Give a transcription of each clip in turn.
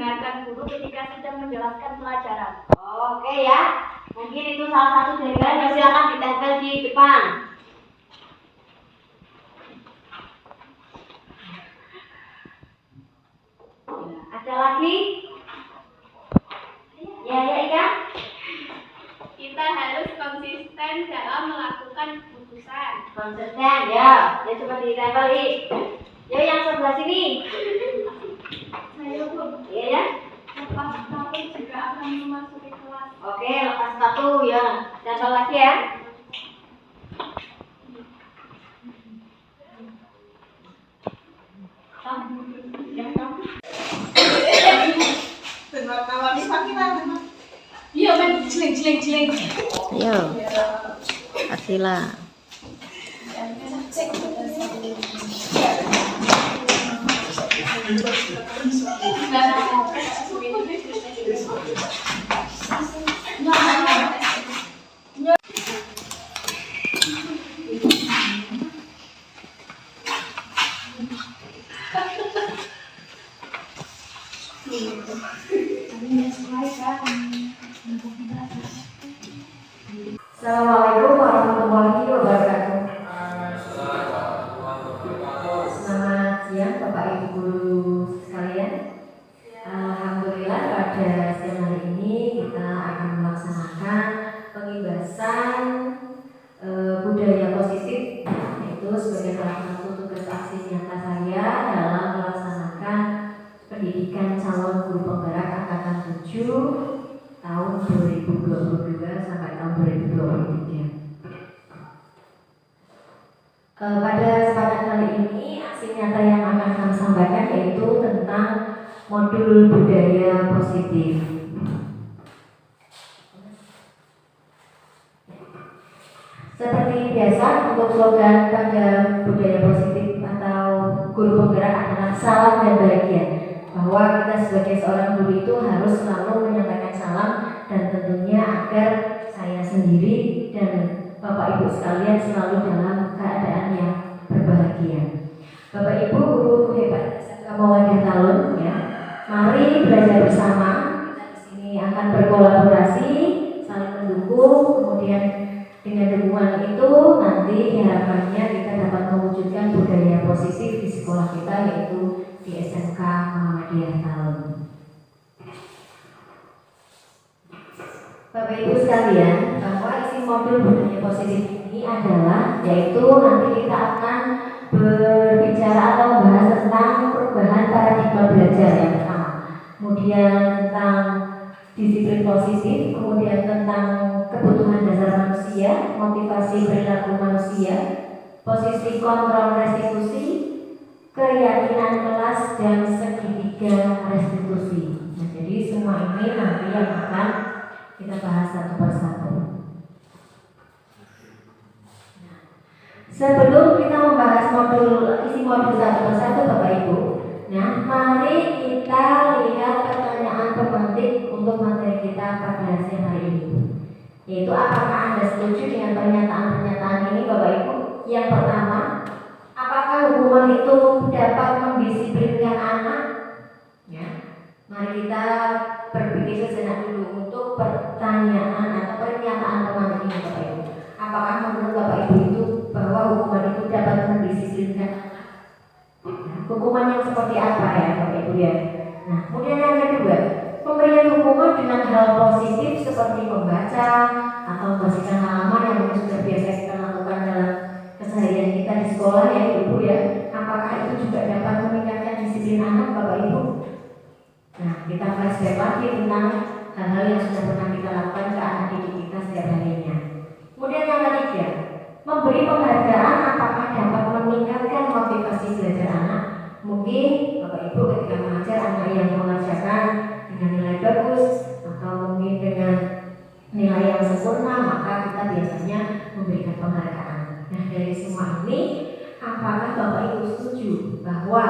mendengarkan guru ketika sedang menjelaskan pelajaran. Oke ya, mungkin itu salah satu dari kalian. Silakan ditempel di depan. Ada lagi? Ya Ika. Kita harus konsisten dalam melakukan keputusan. Konsisten ya. Ya coba ditempel di. Yo yang sebelah sini. Saya pun. Iya ya. Lepas sepatu juga akan memasuki kelas. Oke, lepas sepatu ya. Tempel lagi ya. Iya, men celing. Ayo, Asila. Assalamualaikum warahmatullahi wabarakatuh. Selamat siang Bapak Ibu guru sekalian. Alhamdulillah pada siang hari ini kita akan melaksanakan pengibasan budaya positif, yaitu sebagai salah satu tugas aksi nyata saya dalam melaksanakan pendidikan calon guru penggerak angkatan 7 tahun 2022 sampai tahun 2023. Pada kesempatan kali ini aksi nyata yang akan kami sampaikan yaitu tentang modul budaya positif. Seperti biasa untuk slogan pada budaya positif atau guru penggerak adalah salam dan bahagia, bahwa kita sebagai seorang guru itu harus selalu menyampaikan salam dan tentunya agar saya sendiri dan Bapak Ibu sekalian selalu dalam keadaan yang berbahagia. Bapak Ibu guru hebat SMK Muhammadiyah Talun ya, mari belajar bersama. Kita di sini akan berkolaborasi, saling mendukung, kemudian dengan dukungan itu nanti harapannya kita dapat mewujudkan budaya positif di sekolah kita, yaitu di SMK Muhammadiyah Talun. Bapak Ibu sekalian, bahwa isi modul budaya positif ini adalah yaitu nanti kita akan berbicara atau membahas tentang perubahan paradigma belajar yang pertama, kemudian tentang disiplin positif, kemudian tentang kebutuhan dasar manusia, motivasi perilaku manusia, posisi kontrol restitusi, keyakinan kelas, dan segitiga restitusi. Nah, jadi semua ini nanti yang akan kita bahas satu persatu. Nah, sebelum kita membahas isi modul satu persatu Bapak Ibu, nah mari kita lihat pertanyaan pemantik untuk materi kita pada siang hari ini. Yaitu apakah Anda setuju dengan pernyataan-pernyataan ini Bapak Ibu? Yang pertama, apakah hukuman itu dapat mendisiplinkan anak? Ya, mari kita berpikir sejenak dulu untuk pertanyaan atau pernyataan pemantik ini Bapak Ibu. Apakah menurut Bapak Ibu itu bahwa hukuman itu dapat mendisiplinkan anak? Hukuman yang seperti apa ya Bapak Ibu ya? Nah, kemudian yang kedua, pemberian hukuman dengan hal positif seperti membaca atau membersihkan halaman yang mungkin sudah biasa kita lakukan dalam keseharian kita di sekolah ya Ibu ya. Apakah itu juga dapat meningkatkan disiplin anak Bapak Ibu? Nah, kita flashback lagi tentang hal-hal yang sudah pernah kita lakukan ke anak didik kita setiap harinya. Kemudian yang ketiga, memberi penghargaan apakah dapat meningkatkan motivasi belajar anak? Mungkin Bapak Ibu ketika mengajar anak yang mengerjakan dengan nilai bagus atau mungkin dengan nilai yang sempurna, maka kita biasanya memberikan penghargaan. Nah, dari semua ini, apakah Bapak Ibu setuju bahwa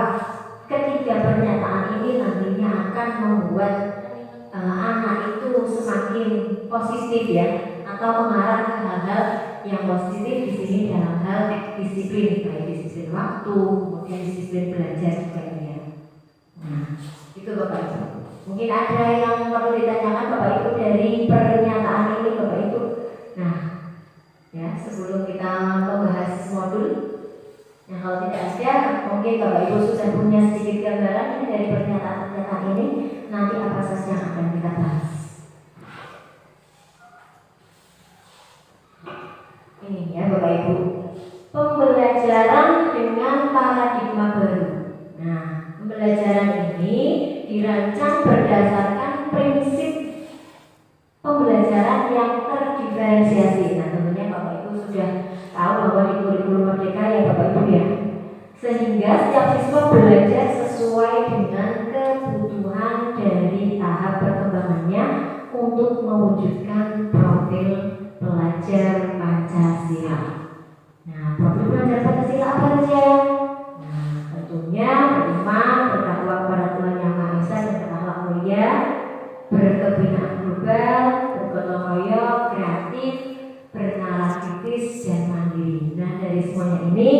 ketiga pernyataan ini nantinya akan membuat anak itu semakin positif ya, atau mengarah ke hal-hal yang positif di sini dalam hal disiplin, baik disiplin waktu, kemudian disiplin belajar juga ya. Nah, itu Bapak Ibu. Mungkin ada yang perlu ditanyakan Bapak Ibu dari pernyataan ini Bapak Ibu. Nah, ya sebelum kita membahas modul, nah kalau tidak ada, mungkin Bapak Ibu sudah punya sedikit gambaran dari pernyataan-pernyataan ini. Nanti apa saja yang akan kita bahas. Ini ya Bapak Ibu, pembelajaran dengan paradigma baru. Nah, pembelajaran ini dirancang berdasarkan prinsip pembelajaran yang terdiferensiasi. Nah, tentunya Bapak Ibu sudah tahu bahwa di kurikulum Merdeka ya Bapak Ibu ya. Sehingga setiap siswa belajar sesuai dengan kebutuhan dari tahap perkembangannya untuk mewujudkan profil pelajar Pancasila. Nah, profil pelajar Pancasila apa saja? Nah, tentunya beriman, bertakwa kepada Tuhan Yang Maha Esa dan berakhlak mulia, berkebinaan global, bergotong royong, kreatif, bernalar kritis dan mandiri. Nah, dari semuanya ini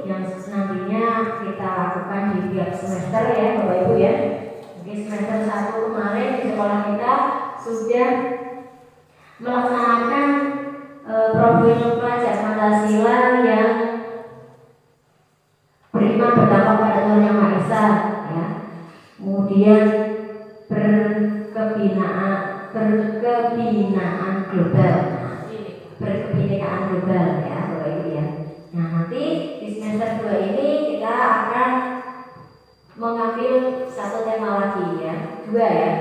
yang nantinya kita lakukan di tiap semester ya Bapak Ibu ya. Mungkin semester 1 kemarin di sekolah kita sudah melaksanakan profil pelajar Pancasila yang beriman bertakwa pada Tuhan Yang Maha Esa ya. Kemudian berkebinaan global, berkebinekaan global ya Bapak Ibu ya. Nah, nanti di semester 2 ini kita akan mengambil satu tema lagi ya, 2 ya.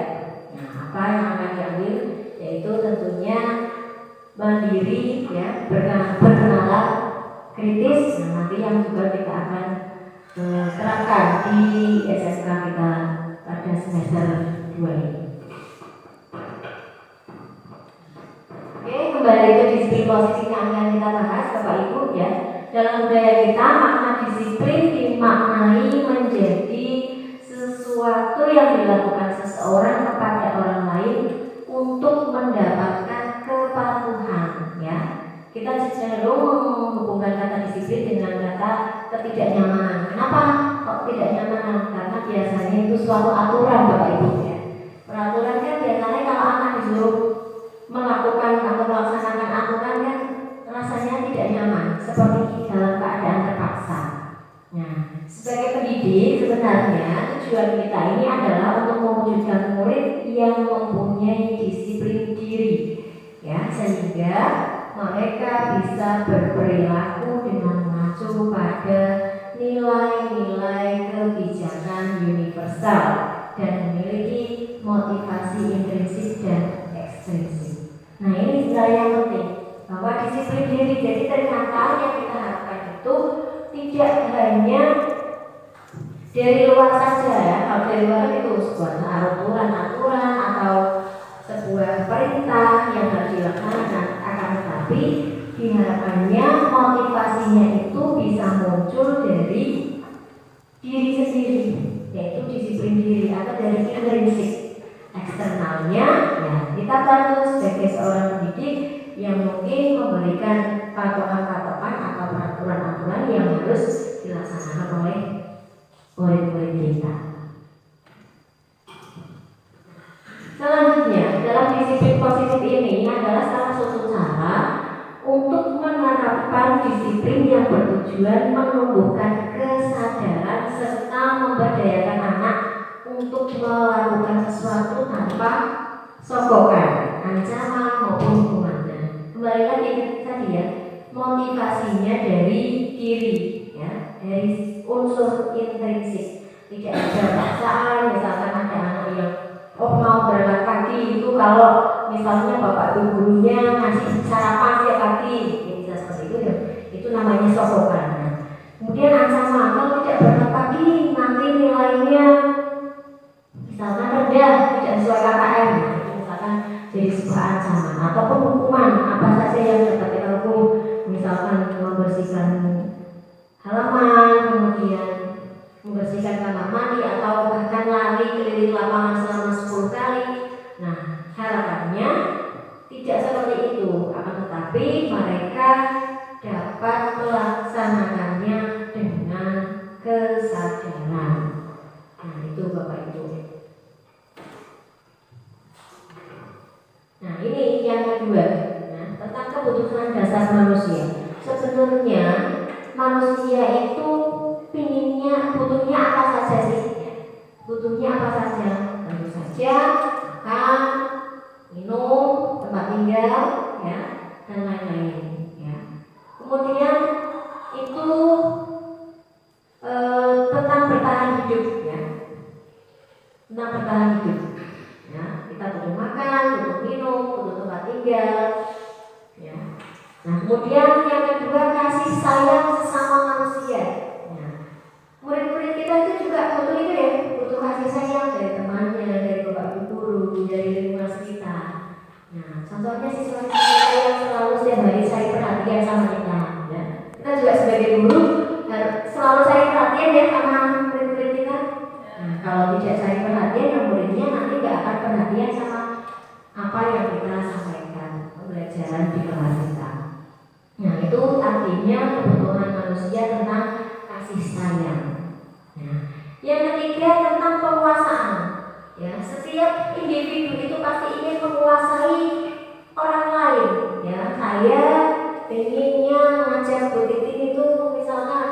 Nah, apa yang akan diambil? Yaitu tentunya mandiri ya, berkenalan kritis. Nah, nanti yang juga kita akan terapkan di SMK kita pada semester 2 ini. Oke, kembali ke disiplin posisi yang akan kita bahas Bapak Ibu ya. Dalam budaya kita, makna disiplin dimaknai menjadi sesuatu yang dilakukan seseorang kepada orang lain untuk mendapatkan kepatuhan ya. Kita cenderung menghubungkan kata disiplin dengan kata ketidaknyamanan. Kenapa kok tidak nyaman? Karena biasanya itu suatu aturan Bapak Ibu ya. Peraturan kan biasanya kalau anak disuruh melakukan atau melaksanakan aturan kan rasanya tidak nyaman, seperti dalam keadaan terpaksa. Nah, sebagai pendidik sebenarnya tujuan kita ini adalah untuk mewujudkan murid yang mempunyai disiplin diri ya, sehingga mereka bisa berperilaku dengan mengacu pada nilai-nilai kebijakan universal dan memiliki motivasi intrinsik dan ekstrinsik. Nah, ini sebenarnya yang penting, bahwa disiplin diri. Jadi ternyata yang kita harapkan itu tidak hanya dari luar saja ya. Kalau dari luar itu sebuah aturan atau sebuah perintah yang harus dilaksanakan, akan tetapi diharapkannya motivasinya itu bisa muncul dari diri sendiri, yaitu disiplin diri atau dari intrinsik. Eksternalnya ya kita bantu sebagai seorang pendidik yang mungkin memberikan patokan-patokan atau peraturan-aturan yang harus dilaksanakan oleh murid-murid kita. Selanjutnya, dalam disiplin positif ini adalah salah satu cara untuk menerapkan disiplin yang bertujuan menumbuhkan kesadaran serta memberdayakan anak untuk melakukan sesuatu tanpa sogokan, ancaman maupun hukuman. Kembali lagi tadi ya, motivasinya dari diri ya, dari unsur intrinsik. Tidak ada paksaan. Misalkan ada anak yang mau berangkat pagi itu, kalau misalnya bapak ibu gurunya ngasih sarapan setiap pagi, ya bisa seperti itu ya, itu namanya sogokan. Nah, kemudian ancaman, kalau tidak berangkat pagi nanti nilainya misalkan rendah, tidak sesuai KKM. Nah, itu misalkan jadi sebuah ancaman. Ataupun hukuman apa saja yang dapat kita hukum, misalkan membersihkan halaman, kemudian membersihkan kamar mandi, atau bahkan lari keliling lapangan selama 10 kali. Nah, harapannya tidak seperti itu, akan tetapi mereka dapat melaksanakannya dengan kesadaran. Nah, itu Bapak Ibu. saja, makan, minum, tempat tinggal, ya, dan lain-lain. Ya. Kemudian itu tentang bertahan hidup, ya, tentang bertahan hidup. Ya, kita butuh makan, butuh minum, butuh tempat tinggal. Ya. Nah, kemudian yang kedua kasih sayang sesama manusia. Ya. Murid-murid kita itu juga butuh itu ya, butuh kasih sayang dari temannya, dari bapak ibu guru, dari lingkungan sekitar. Nah, contohnya siswa kita yang selalu setiap hari cari perhatian sama kita. Ya. Kita juga sebagai guru selalu cari perhatian ya sama murid-murid kita. Nah, kalau tidak cari perhatian, ya muridnya nanti nggak akan perhatian sama apa yang kita sampaikan, pembelajaran di kelas kita. Nah, itu artinya kebutuhan manusia tentang kasih sayang. Nah, yang ketiga tentang penguasaan. Ya, setiap individu itu pasti ingin menguasai orang lain. Ya, saya pengennya ngajar Bu Titin itu misalkan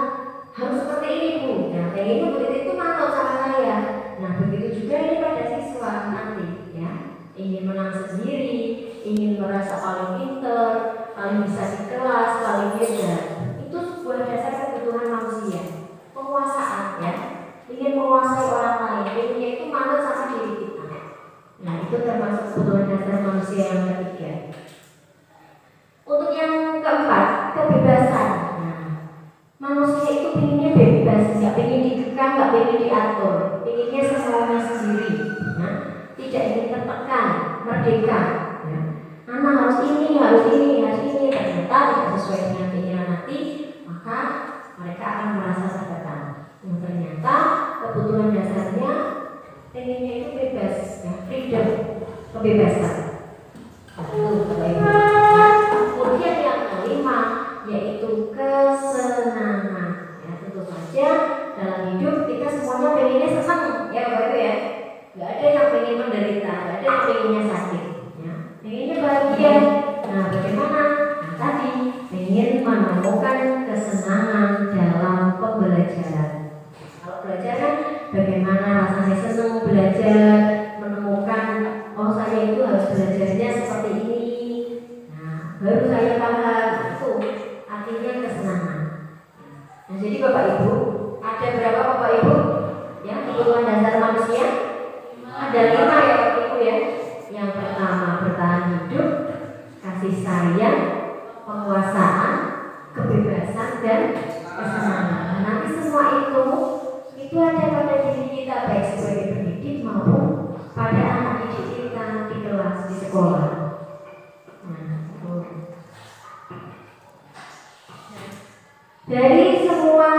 harus seperti ini Bu. Nah, pengennya Bu Titin itu manut sama saya. Nah, begitu juga ini pada siswa nanti. Ya, ingin menang sendiri, ingin merasa paling pinter, paling bisa di kelas, paling hebat. Itu sebuah dasar kebutuhan manusia. Penguasaan, ya, ingin menguasai orang lain, pengennya itu manut sama diri kita. Nah, itu termasuk kebutuhan dasar manusia yang ketiga. Untuk yang keempat, kebebasan. Nah, manusia itu pengennya bebas, nggak pengen dikekang, nggak pengen diatur, pengennya semaunya sendiri. Nah, tidak ingin tertekan, merdeka. Ya. Anak harus ini, harus ini, harus ini. Ternyata tidak sesuai dengan keinginan hati, maka mereka akan merasa tertekan. Yang ternyata kebutuhan dasarnya pengennya itu bebas, ya, freedom, kebebasan. Kemudian yang kelima yaitu kesenangan. Ya, tentu saja dalam hidup kita semuanya pengennya senang, ya Bapak Ibu ya. Gak ada yang pengen menderita, gak ada yang pengennya sakit. Ya, pengennya bahagia. Nah, bagaimana? Nah, tadi pengen menemukan kesenangan dalam pembelajaran. Kalau belajar kan bagaimana rasanya senang belajar, menemukan oh saya itu harus belajarnya seperti ini. Nah, baru saya paham. Itu artinya kesenangan. Nah, jadi Bapak Ibu, ada berapa Bapak Ibu? Ya, kebutuhan dasar manusia? Ada 5 ya Bapak Ibu ya. Yang pertama bertahan hidup, kasih sayang, penguasaan, kebebasan dan kesenangan. Nah, nanti semua itu ada pada diri kita baik sebagai pendidik maupun pada anak didik kita di kelas di sekolah. Nah, dari semua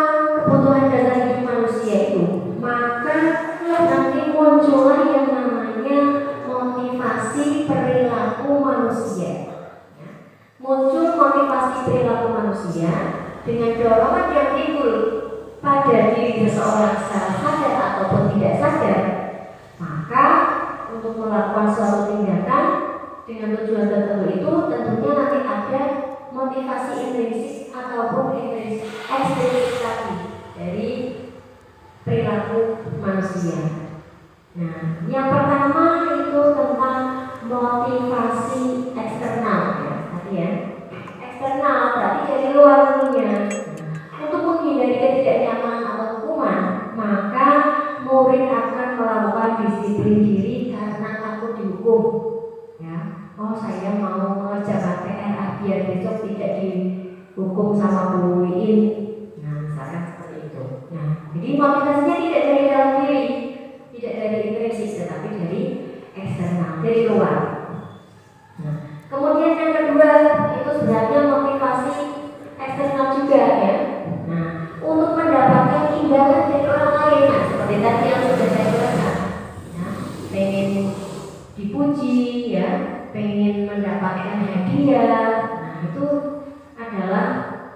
kebutuhan dasar hidup manusia itu, maka nanti muncullah yang namanya motivasi perilaku manusia. Muncul motivasi perilaku manusia dengan dorongan yang timbul pada diri seseorang secara sadar ataupun tidak sadar. Maka untuk melakukan suatu tindakan dengan tujuan tertentu itu tentunya nanti ada motivasi intrinsik ataupun ekstrinsik tadi dari perilaku manusia. Nah, yang pertama itu tentang motivasi eksternal ya, tadi ya. Eksternal berarti dari luar dunia. Untuk menghindari ketidaknyamanan atau hukuman, maka murid akan melakukan disiplin diri karena takut dihukum. Ya, oh saya mau mengerjakan PR biar besok tidak dihukum sama Bu Wiin. Nah, misalkan seperti itu. Nah, jadi motivasinya tidak dari dalam diri, tidak dari intrinsik, tetapi dari eksternal, dari luar. Nah, kemudian yang kedua itu sebenarnya motivasi eksternal juga ya. Nah, untuk mendapatkan imbalan dari orang lain, nah, seperti tadi yang sudah saya jelaskan, ya, pengen dipuji, ya, pengen mendapatkan hadiah. Nah, itu adalah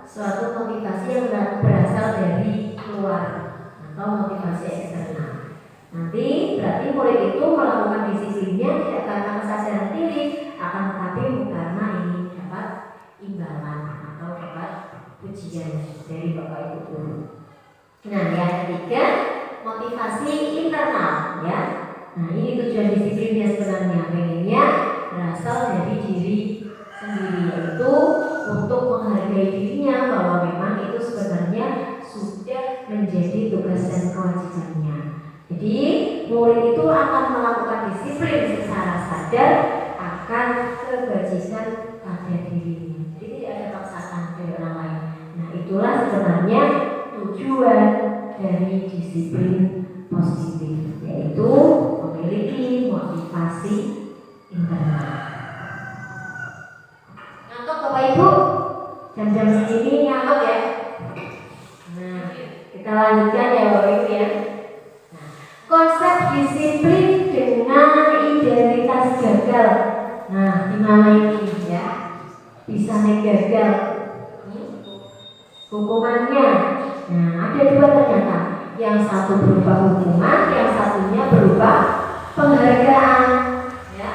suatu motivasi yang berasal dari luar atau motivasi eksternal. Nanti berarti murid itu melakukan disiplinnya tidak karena kesadaran diri, akan tetapi karena ingin dapat imbalan atau dapat pujian dari Bapak Ibu guru. Nah, yang ketiga motivasi internal ya. Nah, ini tujuan disiplinnya sebenarnya, pengennya berasal dari diri sendiri, yaitu untuk menghargai dirinya bahwa memang itu sebenarnya sudah menjadi tugas dan kewajibannya. Jadi murid itu akan melakukan disiplin secara sadar akan kebajikan pada dirinya. Jadi tidak ada paksaan dari orang lain. Nah, itulah sebenarnya tujuan dari disiplin positif, yaitu memiliki motivasi internal. Ngantuk Bapak Ibu? Jam-jam segini ngantuk ya? Nah, kita lanjutkan ya Bapak Ibu ya. Nah, konsep disiplin dengan identitas gagal. Nah, gimana ini ya? Bisa nih gagal. Hukumannya, nah ada dua ternyata. Yang satu berupa hukuman, yang satunya berupa penghargaan. Ya.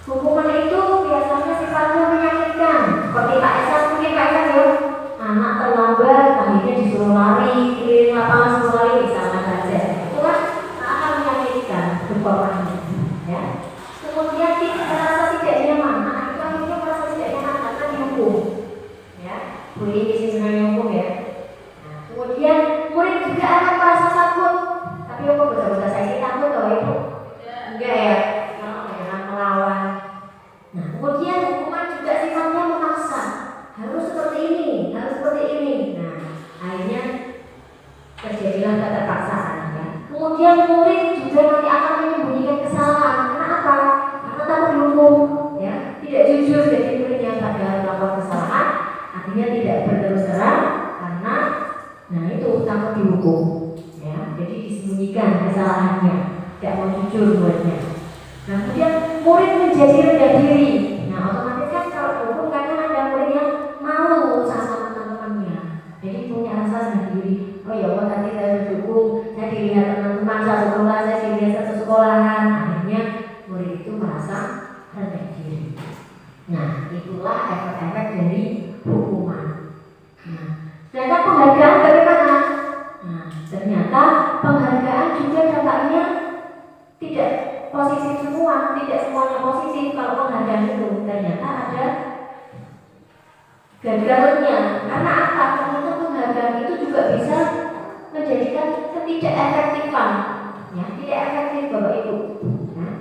Hukuman itu biasanya sifatnya menyakitkan. Seperti Pak Esa, mungkin Pak Esa ya, anak terlambat, akhirnya disuruh lari, keliling lapangan suruh lari, misalnya saja. Itu kan akan menyakitkan hukumannya. Ya. Kemudian kita merasa tidak nyaman, anak itu akhirnya merasa tidak nyaman karena dihukum. Ya, bullying di sini hukum ya. Nah, kemudian murid juga akan merasa takut. Tapi apa betul-betul saya sih takut loh Ibu? Enggak ya, jangan melawan. Nah, kemudian hukuman juga sifatnya memaksa. Harus seperti ini, harus seperti ini. Nah, akhirnya terjadilah keterpaksaan ya. Kemudian murid juga nanti akan menyembunyikan kesalahan. Kenapa? Karena takut dihukum. Ya, tidak jujur jadi muridnya padahal melakukan kesalahan. Artinya tidak berterus terang karena itu takut dihukum ya, jadi disembunyikan kesalahannya, tidak mau jujur buatnya. Nah, kemudian murid menjadi rendah diri. Nah, otomatis kan kalau dihukum kadang ada murid yang malu sama teman-temannya, jadi punya rasa rendah diri. Oh ya Allah, tadi saya dihukum, saya dilihat teman-teman satu kelas, saya dilihat satu sekolahan. Akhirnya murid itu merasa rendah diri. Nah, itulah efek-efek dari hukuman. Nah, ternyata penghargaan bagaimana? Nah, ternyata penghargaan juga dampaknya tidak positif semua, tidak semuanya positif. Kalau penghargaan itu ternyata ada gagalnya. Karena apa? Ternyata penghargaan itu juga bisa menjadikan ketidakefektifan. Ya, tidak efektif Bapak Ibu. Nah,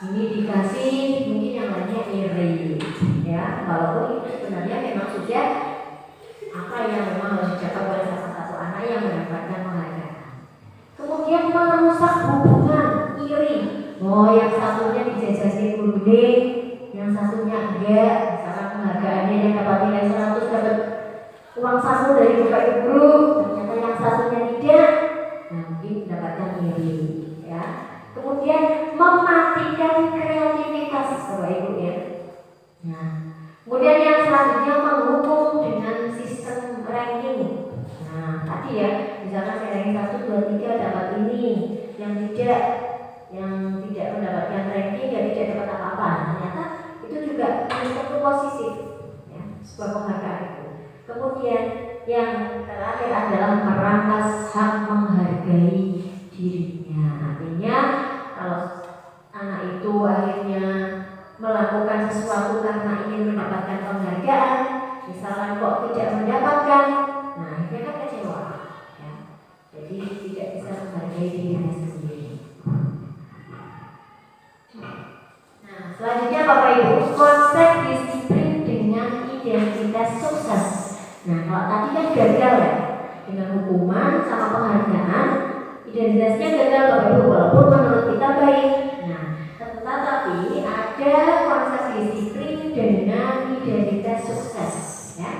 ini dikasih, mungkin yang lainnya iri. Ya, walaupun itu sebenarnya memang sudah apa yang memang harus dicapai oleh salah satu anak yang mendapatkan penghargaan. Kemudian merusak hubungan, iri. Oh, yang satunya dijajasi guru gede, yang satunya enggak. Misalkan penghargaannya yang dapat nilai 100 dapat uang saku dari bapak ibu guru, ternyata yang satunya tidak. Nah, mungkin mendapatkan iri. Ya. Kemudian mematikan kreativitas bapak ibu ya. Nah, kemudian yang selanjutnya menghukum dengan sistem ranking. Nah, tadi ya, misalkan saya ranking 1, 2, 3 dapat ini, yang tidak mendapatkan ranking ya tidak dapat apa-apa. Ternyata itu juga satu positif, ya, sebuah penghargaan itu. Kemudian yang terakhir adalah merampas hak menghargai dirinya. Artinya kalau anak itu akhirnya melakukan sesuatu karena ingin mendapatkan penghargaan, misalkan kok tidak mendapatkan, nah akhirnya kan kecewa, ya. Jadi tidak bisa menghargai dirinya sendiri. Nah, selanjutnya Bapak Ibu, konsep disiplin dengan identitas sukses. Nah, kalau tadi kan gagal ya, dengan hukuman sama penghargaan, identitasnya gagal Bapak Ibu, walaupun menurut kita baik. Nah, tetapi ada konsep disiplin dengan identitas sukses, ya,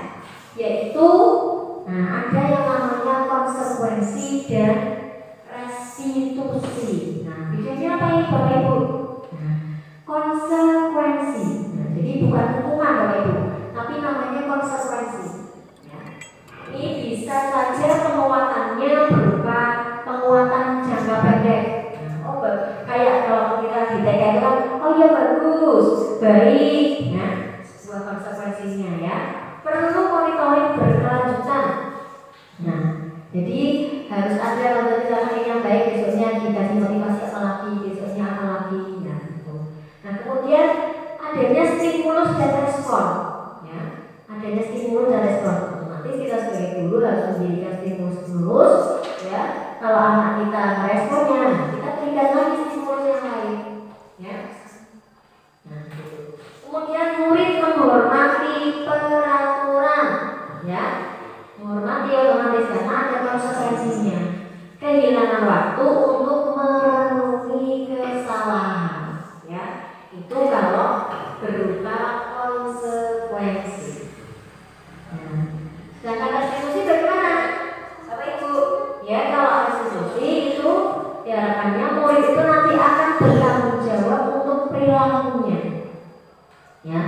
yaitu ada yang namanya konsekuensi dan restitusi. Nah, bedanya apa ini Bapak Ibu? Nah, konsekuensi. Nah, jadi bukan hukuman Bapak Ibu, tapi namanya konsekuensi. Ya. Ini bisa saja penguatannya berupa penguatan jangka pendek. Kayak kalau kita di TK itu kan, oh ya bagus, baik, nah sebuah konsekuensinya ya. Perlu monitoring berkelanjutan. Nah, jadi harus ada kalau misalnya yang baik besoknya dikasih motivasi apa lagi, besoknya apa anak kita meresponnya, kita berikan lagi stimulus yang lain, ya. Nah, gitu. Kemudian murid menghormati peraturan, ya. Menghormati otomatis karena ada konsekuensinya. Kehilangan waktu untuk merenungi kesalahan, ya. Itu kalau berupa konsekuensi. Nah, sedangkan restitusi bagaimana, Bapak Ibu? Ya, kalau restitusi itu diharapkannya murid itu nanti akan bertanggung jawab untuk perilakunya. Ya,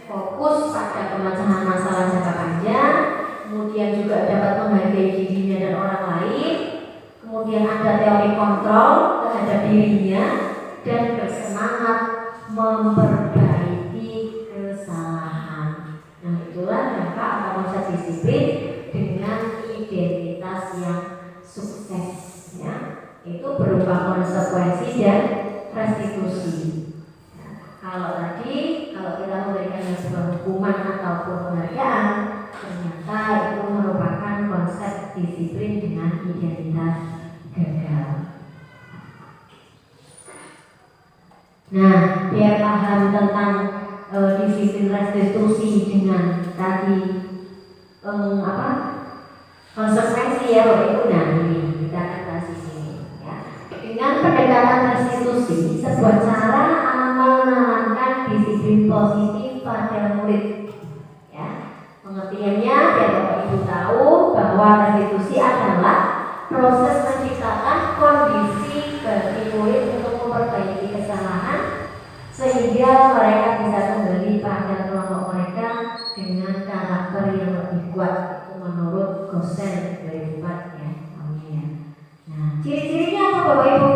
fokus pada pemecahan masalah jangka panjang, kemudian juga dapat menghargai dirinya dan orang lain, kemudian ada teori kontrol terhadap dirinya dan bersemangat memperbaiki kesalahan. Nah, itulah dampak atau konsep disiplin dengan identitas yang sukses, ya. Itu berupa konsekuensi dan restitusi. Kalau kita memberikan sebuah hukuman ataupun penghargaan, ternyata itu merupakan konsep disiplin dengan identitas gagal. Nah, biar paham tentang disiplin restitusi dengan tadi konsekuensi, ya Bapak Ibu. Nah, ini kita akan bahas di sini, ya. Dengan pendekatan restitusi, sebuah cara menanamkan disiplin positif pada murid, ya. Pengertiannya biar Bapak Ibu tahu bahwa restitusi adalah proses menciptakan kondisi bagi murid untuk memperbaiki kesalahan sehingga mereka bisa kembali pada kelompok mereka dengan karakter yang lebih kuat. Itu menurut Gosen 2004, ya. Nah, ciri-cirinya apa Bapak Ibu?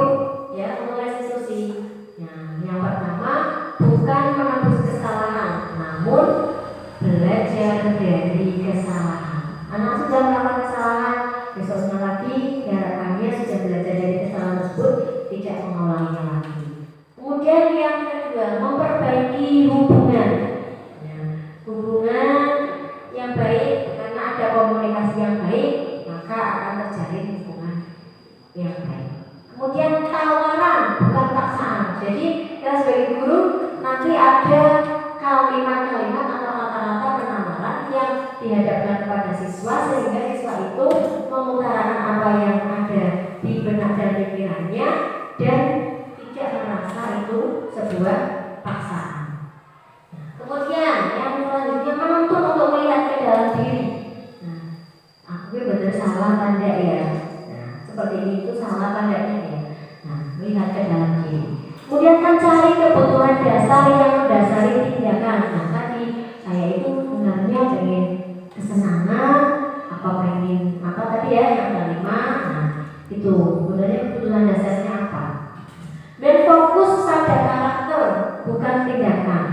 Ya, untuk restitusi. Nah, yang pertama, bukan menebus kesalahan, namun belajar dari kesalahan. Anak sudah melakukan kesalahan, besoknya lagi diharapkannya sudah belajar dari kesalahan tersebut, tidak mengulanginya lagi. Kemudian yang kedua, memperbaiki hubungan. Nah, hubungan yang baik, karena ada komunikasi yang baik, maka akan terjalin hubungan yang baik. Kemudian tawaran, bukan paksaan. Jadi kita sebagai guru nanti ada kalimat-kalimat atau kata-kata penawaran yang dihadapkan kepada siswa sehingga siswa itu mengutarakan apa yang ada di benak dan pikirannya dan tidak merasa itu sebuah paksaan. Kemudian yang selanjutnya menuntut untuk melihat ke dalam diri. Nah, aku benar salah tanda ya. Nah, seperti ini itu salah tandanya ya. Nah, melihat ke dalam diri. Kemudian mencari kebutuhan dasar yang mendasari tindakan. Nah, tadi saya itu sebenarnya pengen kesenangan, apa pengen apa tadi ya yang kelima. Nah, itu sebenarnya kebutuhan dasarnya apa? Dan fokus pada karakter, bukan tindakan.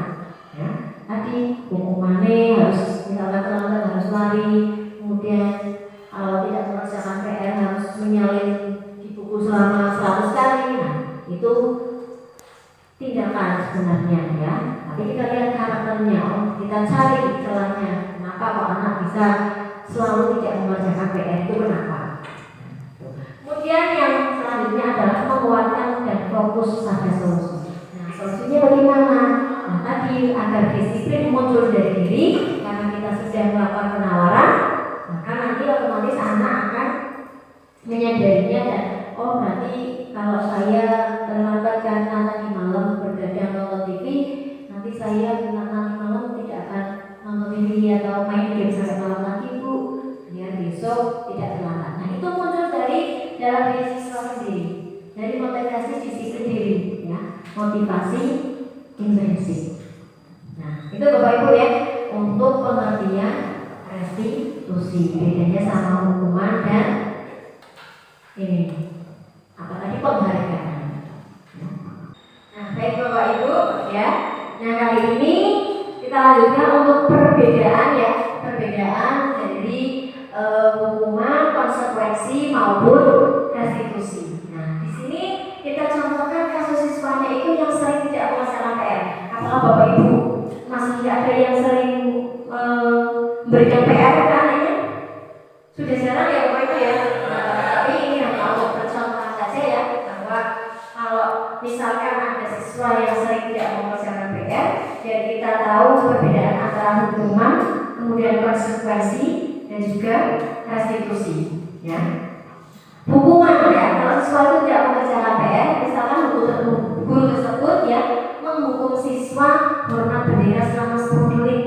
Ya, tadi hukumannya harus misalkan terlambat harus lari, kemudian kalau tidak mengerjakan PR harus menyalin di buku selama 100 kali. Nah, itu tindakan sebenarnya, ya. Tapi kita lihat karakternya, kita cari celahnya. Kenapa kok anak bisa selalu tidak mengerjakan PR itu kenapa? Kemudian yang selanjutnya adalah menguatkan dan fokus pada solusi. Nah, solusinya bagaimana? Nah, tadi agar disiplin muncul dari diri karena kita sudah melakukan penawaran, maka nanti otomatis anak akan menyadarinya dan oh berarti kalau saya terlambat karena tadi malam bergadang nonton TV, nanti saya nanti malam tidak akan nonton TV atau main game sampai malam lagi Bu, biar besok tidak terlambat. Nah, itu muncul dari dalam diri siswa sendiri, dari motivasi disiplin diri, ya, motivasi intrinsik. Nah, itu Bapak Ibu ya untuk pengertian restitusi. Bedanya sama hukuman dan ini apa tadi penghargaan. Nah, baik Bapak Ibu ya. Nah, kali ini kita lanjutkan untuk perbedaan ya, perbedaan dari hukuman, konsekuensi maupun restitusi. Nah, di sini kita contohkan kasus siswanya itu yang sering tidak mengerjakan PR. Apakah Bapak Ibu masih ada yang sering memberikan PR ke anaknya? Sudah jarang ya Bapak Ibu ya. Nah, tapi ini yang mau bercontoh konsekuensi dan juga restitusi. Ya. Hukuman ya, kalau siswa itu tidak mengerjakan PR, misalkan guru tersebut ya menghukum siswa hormat bendera selama 10 menit.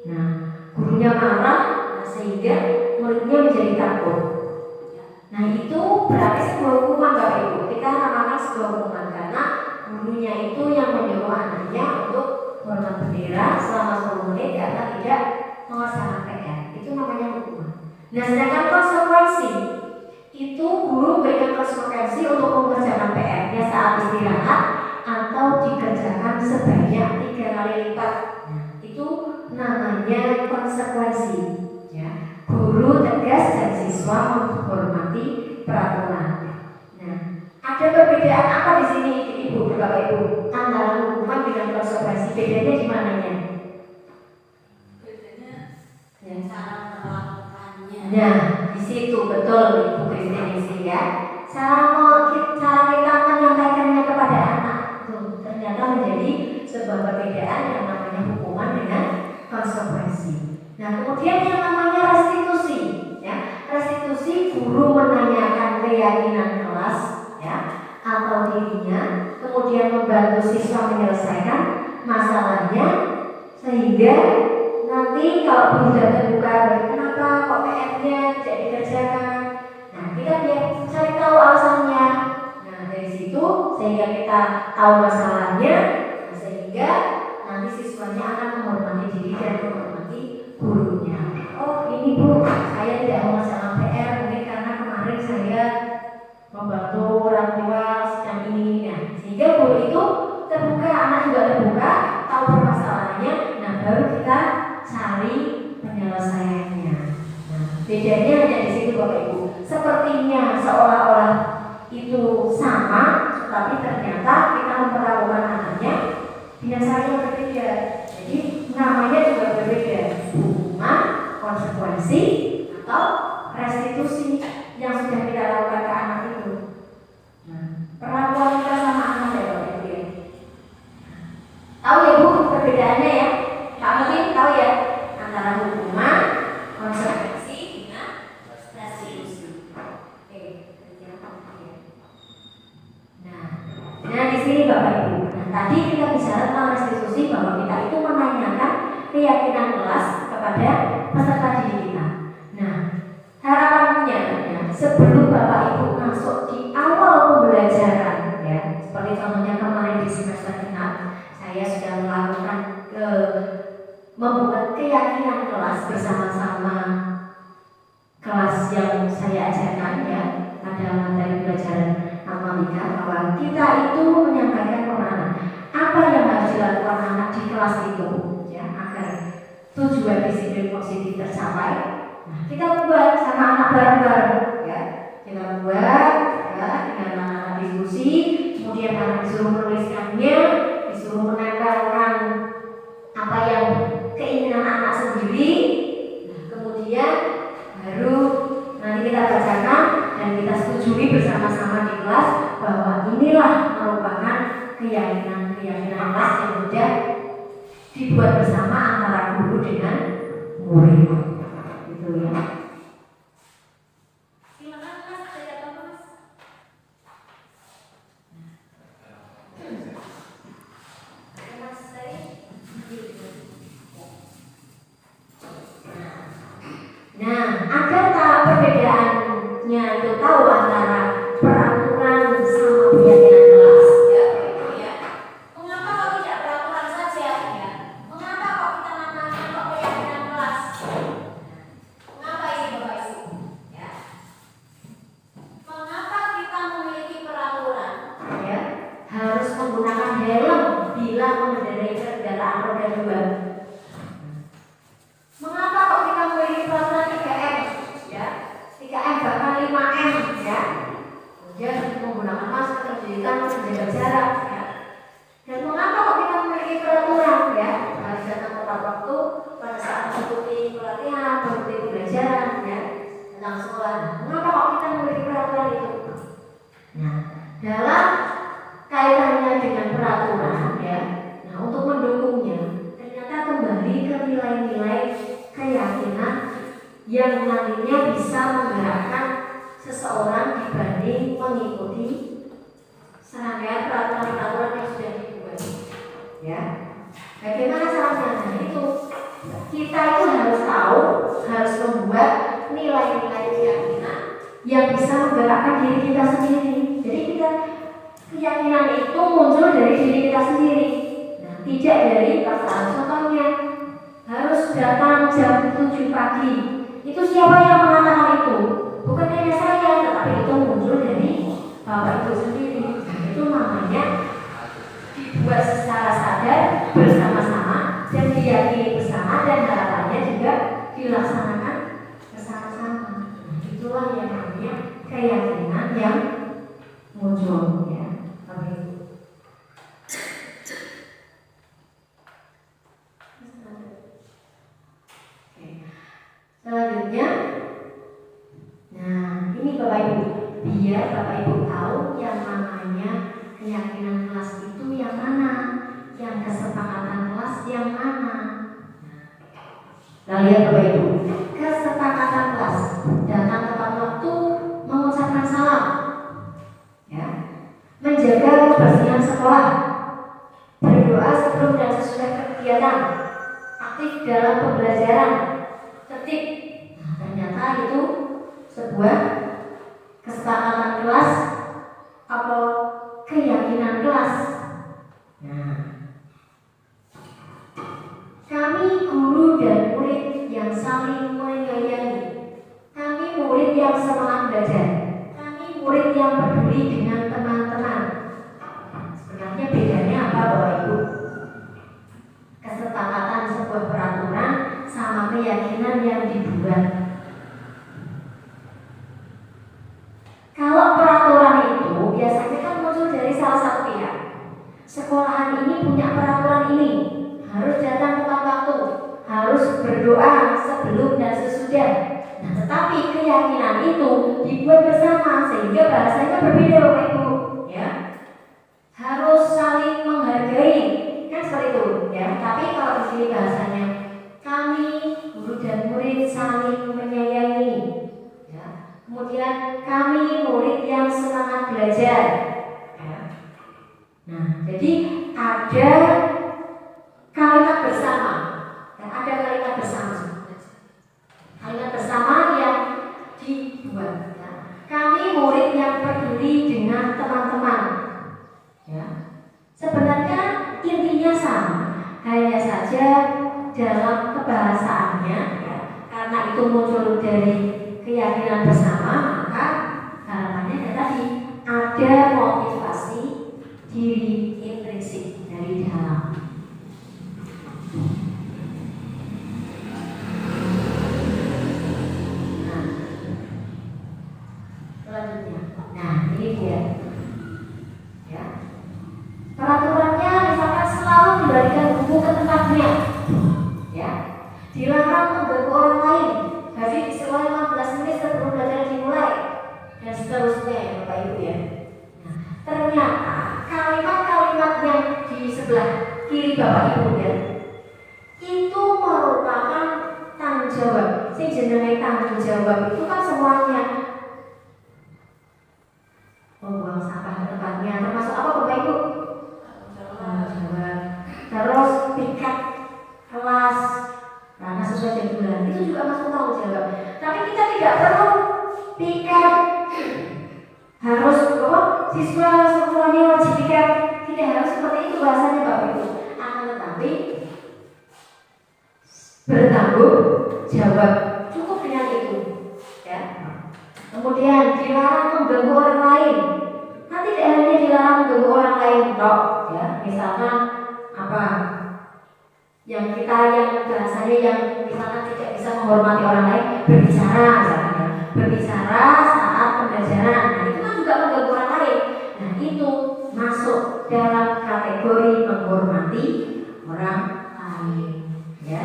Nah, gurunya marah, sehingga muridnya menjadi takut. Nah, itu berarti sebuah hukuman Bapak Ibu. Kita namakan sebuah hukuman karena gurunya itu yang menyuruh anaknya untuk hormat bendera selama 10 menit karena tidak mengerjakan PR. Itu namanya hukuman. Nah, sedangkan konsekuensi itu guru memberikan konsekuensi untuk mengerjakan PR-nya saat istirahat atau dikerjakan sebanyak 3 kali lipat. Nah, itu namanya konsekuensi. Ya, guru tegas dan siswa menghormati peraturan. Nah, ada perbedaan apa di sini, Ibu, Bapak Ibu, antara hukuman dengan konsekuensi? Bedanya di mananya? Bedanya Ya. cara melakukannya. Nah, di situ betul Ibu Kristianisi ya. Cara kita menyampaikannya kepada anak itu ternyata menjadi sebuah perbedaan yang namanya hukuman dengan konsekuensi. Nah, kemudian yang namanya restitusi, ya. Restitusi guru menanyakan keyakinan kelas, ya, atau dirinya, kemudian membantu siswa menyelesaikan masalahnya, sehingga nanti kalau guru sudah terbuka, kenapa kok PR-nya tidak dikerjakan? Nah, kita biar cari tahu alasannya. Nah, dari situ sehingga kita tahu masalahnya, sehingga nanti siswanya akan menghormati diri dan menghormati gurunya. Oh, ini Bu, saya tidak mengerjakan PR mungkin karena kemarin saya membantu orang tua sedang ini. Nah, sehingga guru itu terbuka, anak juga terbuka, tahu permasalahannya. Nah, baru kita cari penyelesaiannya. Nah, bedanya hanya di situ Bapak Ibu. Sepertinya seolah-olah itu sama, tapi ternyata kita memperlakukan anaknya dengan cara yang berbeda. Jadi namanya juga berbeda. Hukuman, konsekuensi, atau restitusi yang sudah kita lakukan ke anak itu. Nah, perlakuan kita sama anak ya Bapak Ibu ya. Tahu ya Bu perbedaannya ya? Kak mungkin tahu ya antara hukuman, konsekuensi dengan restitusi. Oke, nah di sini Bapak Ibu. Nah, tadi kita bicara tentang restitusi bahwa kita itu menanyakan keyakinan kelas kepada peserta didik kita. Nah, harapannya ya, sebelum Bapak Ibu masuk di awal pembelajaran ya, seperti contohnya kemarin di semester genap, saya sudah melakukan membuat keyakinan kelas bersama-sama kelas yang saya ajarkan ya pada materi pelajaran matematika, bahwa kita itu menyampaikan kepada apa yang harus dilakukan anak di kelas itu ya agar tujuan disiplin positif tercapai. Nah, kita buat sama anak bareng-bareng ya, kita buat ya dengan anak-anak diskusi, kemudian anak disuruh menuliskannya, disuruh menempelkan apa yang keinginan anak sendiri. Nah, kemudian baru nanti kita bacakan dan kita setujui bersama-sama di kelas bahwa inilah merupakan keyakinan kelas yang sudah dibuat bersama antara guru dengan murid. Gitu ya. Silakan Mas, saya tahu Mas. Mas saya. Nah, agar tak perbedaannya itu tahu antara peraturan sama keyakinan kelas ya, ya. Mengapa kok tidak peraturan saja ya? Mengapa kok kita namakan kok keyakinan kelas? Mengapa ini Bapak Ibu? Ya. Mengapa kita memiliki peraturan ya? Harus menggunakan helm bila mengendarai kendaraan roda 2. Mengapa kok kita memiliki peraturan 3M ya? 3M bahkan 5M ya. Kemudian menggunakan masker, mencuci tangan, menjaga jarak ya. Dan mengapa kok kita memiliki peraturan ya? Harus datang tepat waktu pada saat mengikuti pelatihan, mengikuti pembelajaran ya tentang sekolah. Mengapa kok kita memiliki peraturan itu? Nah, dalam kaitannya dengan peraturan ya. Nah, untuk mendukungnya ternyata kembali ke nilai-nilai keyakinan yang nantinya bisa menggerakkan seseorang dibanding mengikuti serangkaian peraturan-peraturan yang sudah dibuat. Ya, bagaimana caranya? Nah, itu kita itu harus tahu, harus membuat nilai-nilai keyakinan yang bisa menggerakkan diri kita sendiri. Jadi keyakinan itu muncul dari diri kita sendiri. Nah, tidak dari pasangan. Contohnya harus datang jam 7 pagi. Itu siapa yang mengatakan itu? Bukan hanya saya, tetapi itu muncul dari Bapak Ibu sendiri. Itu namanya dibuat secara sadar bersama-sama dan diyakini bersama, dan harapannya juga dilaksanakan bersama-sama. Itulah yang namanya keyakinan yang muncul, ya. Selanjutnya, nah ini Bapak Ibu, biar Bapak Ibu tahu yang namanya keyakinan kelas itu yang mana, yang kesepakatan kelas yang mana. Nah, lihat Bapak Ibu, kesepakatan kelas datang tepat waktu, mengucapkan salam, ya, menjaga kebersihan sekolah, berdoa sebelum dan sesudah kegiatan, aktif dalam pembelajaran, tertib. Nah, ternyata itu sebuah kesepakatan kelas atau keyakinan kelas. Nah, kami guru dan murid yang saling menyayangi, kami murid yang semangat belajar, kami murid yang peduli dengan teman-teman. Sebenarnya bedanya apa Bapak Ibu? Kesepakatan sebuah peraturan sama keyakinan yang dibuat. Kalau peraturan itu biasanya kan muncul dari salah satu pihak. Sekolahan ini punya peraturan ini, harus datang tepat waktu, harus berdoa sebelum dan sesudah. Nah, tetapi keyakinan itu dibuat bersama sehingga bahasanya berbeda Bapak Ibu, ya. Harus saling menghargai, kan seperti itu, ya. Tapi kalau di sini bahasanya kami guru dan murid saling menyayangi, ya. Kemudian kami murid yang semangat belajar, ya. Nah, jadi ada kalimat bersama, dan ada kalimat bersama, kalimat bersama yang dibuat, ya. Kami murid yang peduli dengan teman-teman, ya. Sebenarnya intinya sama, hanya saja dalam kebahasaannya, ya, karena itu muncul dari keyakinan bersama, maka harapannya tadi ada motivasi diri intrinsik dari dalam. Nah, selanjutnya, nah ini dia, ya. Peraturannya misalkan selalu kembalikan buku ke tempatnya, ya. Dilarang mengganggu orang lain, hadir di sekolah 15 menit sebelum belajar dimulai, dan seterusnya, ya Bapak Ibu, ya. Nah, ternyata kalimat-kalimat yang di sebelah kiri Bapak Ibu, ya, itu merupakan tanggung jawab. Si jenenge tanggung jawab itu kan semuanya membuang sampah ke tempatnya, termasuk apa Bapak Ibu? Terus piket kelas karena sesuai jadwal, itu juga masuk tanggung jawab. Tapi kita tidak perlu piket harus siswa semuanya wajib piket, tidak harus seperti itu bahasanya Bapak Ibu. Akan tetapi bertanggung jawab, cukup dengan itu, ya. Kemudian dilarang mengganggu orang lain. Nanti tidak hanya dilarang mengganggu orang lain, toh, ya. Misalkan apa yang kita yang bahasanya yang misalkan tidak bisa menghormati orang lain, berbicara misalkan, ya. Berbicara saat pembelajaran, nah itu kan juga mengganggu orang lain. Nah itu masuk dalam kategori menghormati orang lain, ya.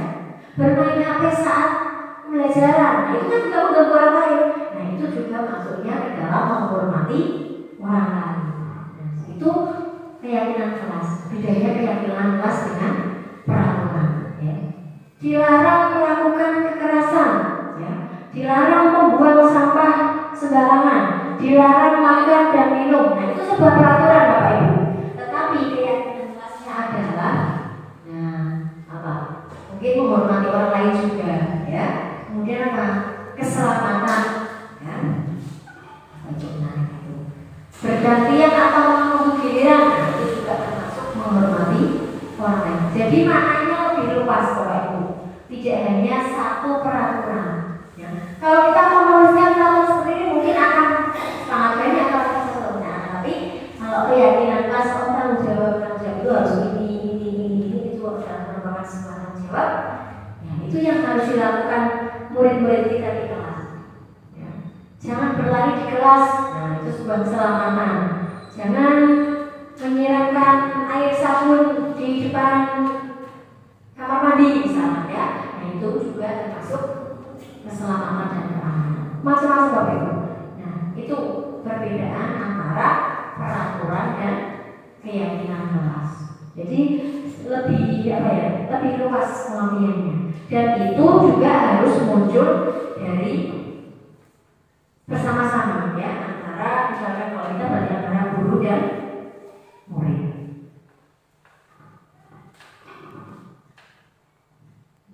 Bermain HP saat pembelajaran, nah itu kan juga mengganggu orang lain. Nah itu juga masuknya ke dalam menghormati orang lain. Nah, itu keyakinan kelas. Bedanya keyakinan kelas dengan peraturan, ya. Dilarang melakukan kekerasan, ya. dilarang membuang sampah sembarangan, dilarang makan dan minum. Nah, itu sebuah peraturan Bapak Ibu. Tetapi keyakinan kelasnya adalah, nah, apa? Mungkin menghormati orang lain juga, ya. Kemudian apa? Keselamatan, ya. Bergantian atau menunggu giliran, nah, itu juga termasuk menghormati orang lain. Jadi maknanya lebih luas Bapak Ibu. Tidak hanya satu peraturan. Ya. Kalau kita menuliskan peraturan seperti ini mungkin akan sangat banyak kalau kita sebutnya. Tapi kalau keyakinan kelas tanggung jawab itu harus ini itu adalah merupakan sebuah tanggung jawab. Ya, itu yang harus dilakukan murid-murid kita di kelas. Ya. Jangan berlari di kelas. Nah, itu sebuah keselamatan. Jangan menyiramkan air sabun di depan kamar mandi misalnya, ya. Nah, itu juga termasuk keselamatan dan keamanan. Macam-macam Bapak Ibu. Nah, itu perbedaan antara peraturan dan keyakinan kelas. Jadi lebih apa ya? Lebih luas pengertiannya. Dan itu juga harus muncul dari bersama-sama, ya, antara misalkan kalau kita berarti antara guru dan murid.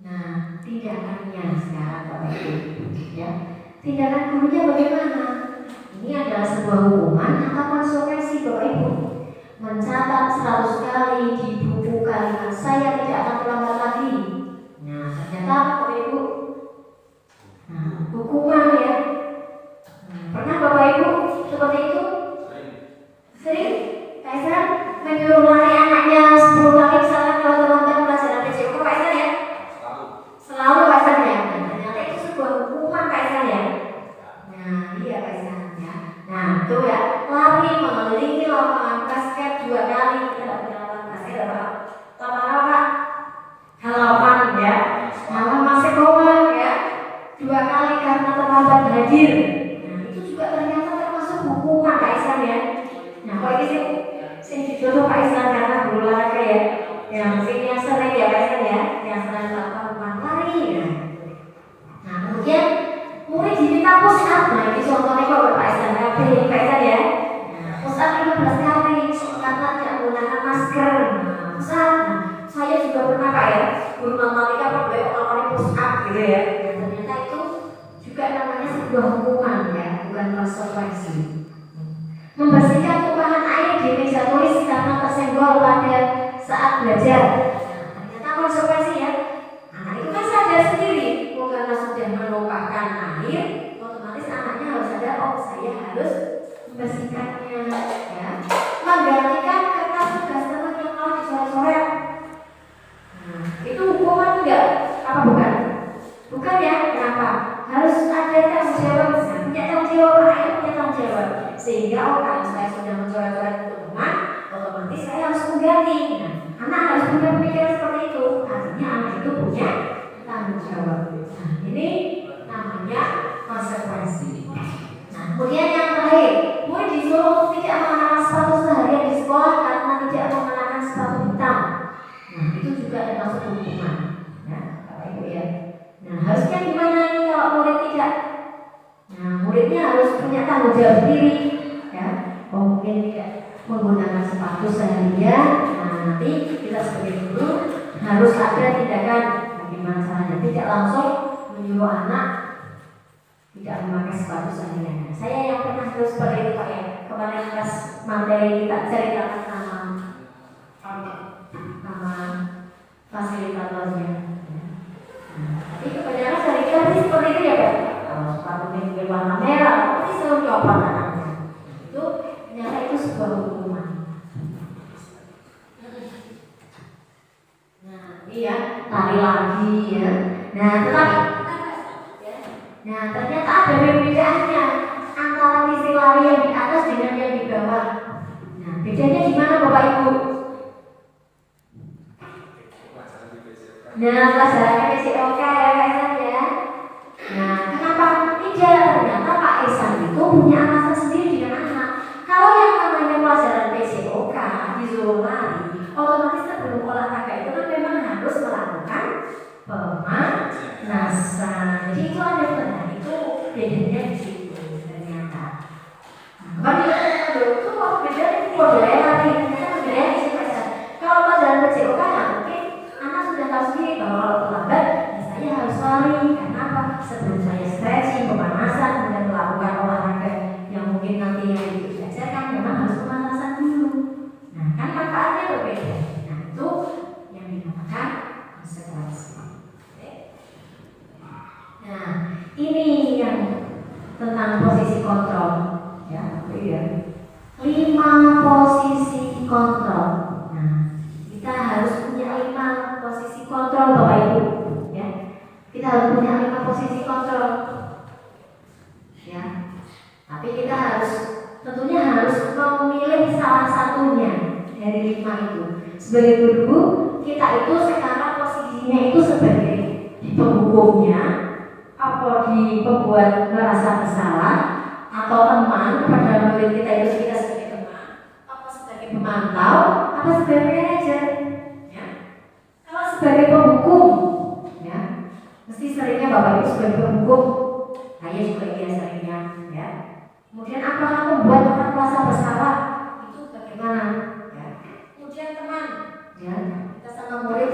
Nah, tindakannya sekarang Bapak Ibu, ya. Tindakan gurunya bagaimana? Ini adalah sebuah hukuman atau konsekuensi Bapak Ibu. Mencatat 100 kali di buku kalimat saya tidak akan terlambat lagi. Nah, ternyata Bapak Ibu, nah, hukuman, ya. Pernah Bapak Ibu seperti itu? Sering? Kaisar menyuruh lari anaknya 10 kali misalnya kalau teman-teman pelajaran PJK Kaisar, ya? Selalu Kaisar, ya? Nah, ternyata itu sebuah hukuman Kaisar, ya? Nah, iya Kaisar, ya. Nah, itu ya, lari mengelilingi lapangan basket 2 kali. Kita tidak punya lapangan basket apa? Lapangan apa? Halaman, ya. Halaman sekolah, ya. 2 kali karena terlambat hadir. Juga ternyata termasuk hukuman Kaisar, ya. Nah, kalau ini sih dijodoh Kaisar karena guru olahraga, ya. Yang sini yang sering, ya Kaisar, ya. Yang sering melakukan hukuman lari, ya. Nah, kemudian murid diminta push up. Nah, ini contohnya kalau Kaisar, Kaisar, ya. Nah, push up 15 kali karena tidak menggunakan masker. Nah, push up. Nah, saya juga pernah Pak, ya. Guru matematika perlu orang push up gitu, ya. Nah, ternyata itu juga namanya sebuah hukuman, ya. Bukan konsekuensi. Membersihkan tumpahan air di meja tulis karena tersenggol pada saat belajar. Nah, ternyata konsekuensi, ya. Anak itu kan sadar sendiri, karena sudah menumpahkan air, otomatis anaknya harus sadar, oh saya harus membersihkannya, ya. Menggantikan kertas tugas teman yang malah dicoret-coret. Nah, itu hukuman enggak? Apa bukan? Bukan, ya. Kenapa? Harus ada tanggung jawab. Punya tanggung jawab, ayah punya tanggung jawab. Sehingga kalau saya sudah mencoret-coret untuk teman, otomatis saya harus mengganti. Nah, anak harus punya pemikiran seperti itu. Artinya anak itu punya tanggung jawab. Nah, ini namanya konsekuensi. Nah, kemudian yang terakhir, murid disuruh tidak mengenakan sepatu seharian di sekolah karena tidak mengenakan sepatu hitam. Nah, itu juga termasuk hukuman. Ya, Bapak Ibu, ya. Nah, harusnya gimana nih kalau murid tidak? Nah, muridnya harus punya tanggung jawab sendiri, ya. Oh, mungkin tidak menggunakan sepatu seharian. Nah, nanti kita sebagai guru harus ada tindakan bagaimana caranya. Tidak langsung menyuruh anak tidak memakai sepatu seharian. Saya yang pernah terus seperti itu Pak, ya. Kemarin pas materi kita ceritakan sama fasilitatornya. Tapi kebanyakan dari kita sih seperti itu, ya Pak. Kalau sepatunya berwarna merah, pasti selalu copot anaknya. Itu ternyata itu sebuah hukuman. Nah, iya, lari lagi, ya. Nah, tetapi ternyata ada perbedaannya antara misi lari yang di atas dengan yang di bawah. Nah, bedanya di mana Bapak Ibu? Nah, pelajarannya PJOK, ya Kaisar, ya. Nah, kenapa tidak? Ternyata Pak Ihsan itu punya alasan sendiri dengan anak. Kalau yang namanya pelajaran PJOK disuruh lari, otomatis sebelum olahraga itu kan memang harus melakukan pemanasan. Jadi itu ada benar. Itu bedanya di situ ternyata. Bagi kita itu beda modelnya lagi, ternyata modelnya di situ aja. Kalau pelajaran PJOK kan mungkin anak sudah tahu sendiri bahwa kalau terlambat saya harus lari. Karena apa? Sebelum saya stretching, pemanasan, kemudian melakukan olahraga yang mungkin nanti yang diajarkan memang harus pemanasan dulu. Nah, kan manfaatnya berbeda. Nah, itu yang dinamakan konsekuensi. Nah, ini yang tentang posisi kontrol, ya, iya. 5 posisi kontrol. Nah, kita harus punya 5 posisi kontrol, Bapak Ibu, ya. Kita harus punya 5 posisi kontrol, ya. Tapi kita harus tentunya harus memilih salah satunya dari 5 itu. Sebagai guru, kita itu sekarang posisinya itu sebagai penghukumnya, apa di pembuat merasa bersalah, atau teman kepada murid kita itu kita sebagai teman, apa sebagai pemantau, apa sebagai manajer, ya. Kalau sebagai penghukum, ya, mesti seringnya Bapak Ibu sebagai penghukum, saya juga iya seringnya, ya. Kemudian apakah membuat orang merasa bersalah, itu bagaimana, ya. Kemudian teman, ya, kita sama murid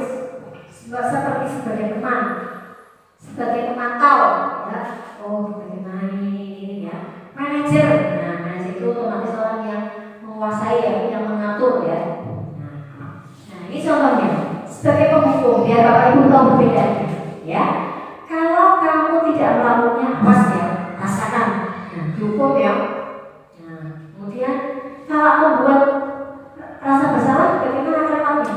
seperti sebagai teman, sebagai pemantau, ya. Oh, bagaimana ini, ya. Manajer, nah manajer itu otomatis orang yang menguasai, ya, yang mengatur, ya. Nah ini contohnya sebagai penghukum biar Bapak Ibu tahu perbedaannya, ya. Kalau kamu tidak melakukannya, awas ya, rasakan. Nah, dihukum ya. Nah, kemudian kalau membuat rasa bersalah, bagaimana caranya?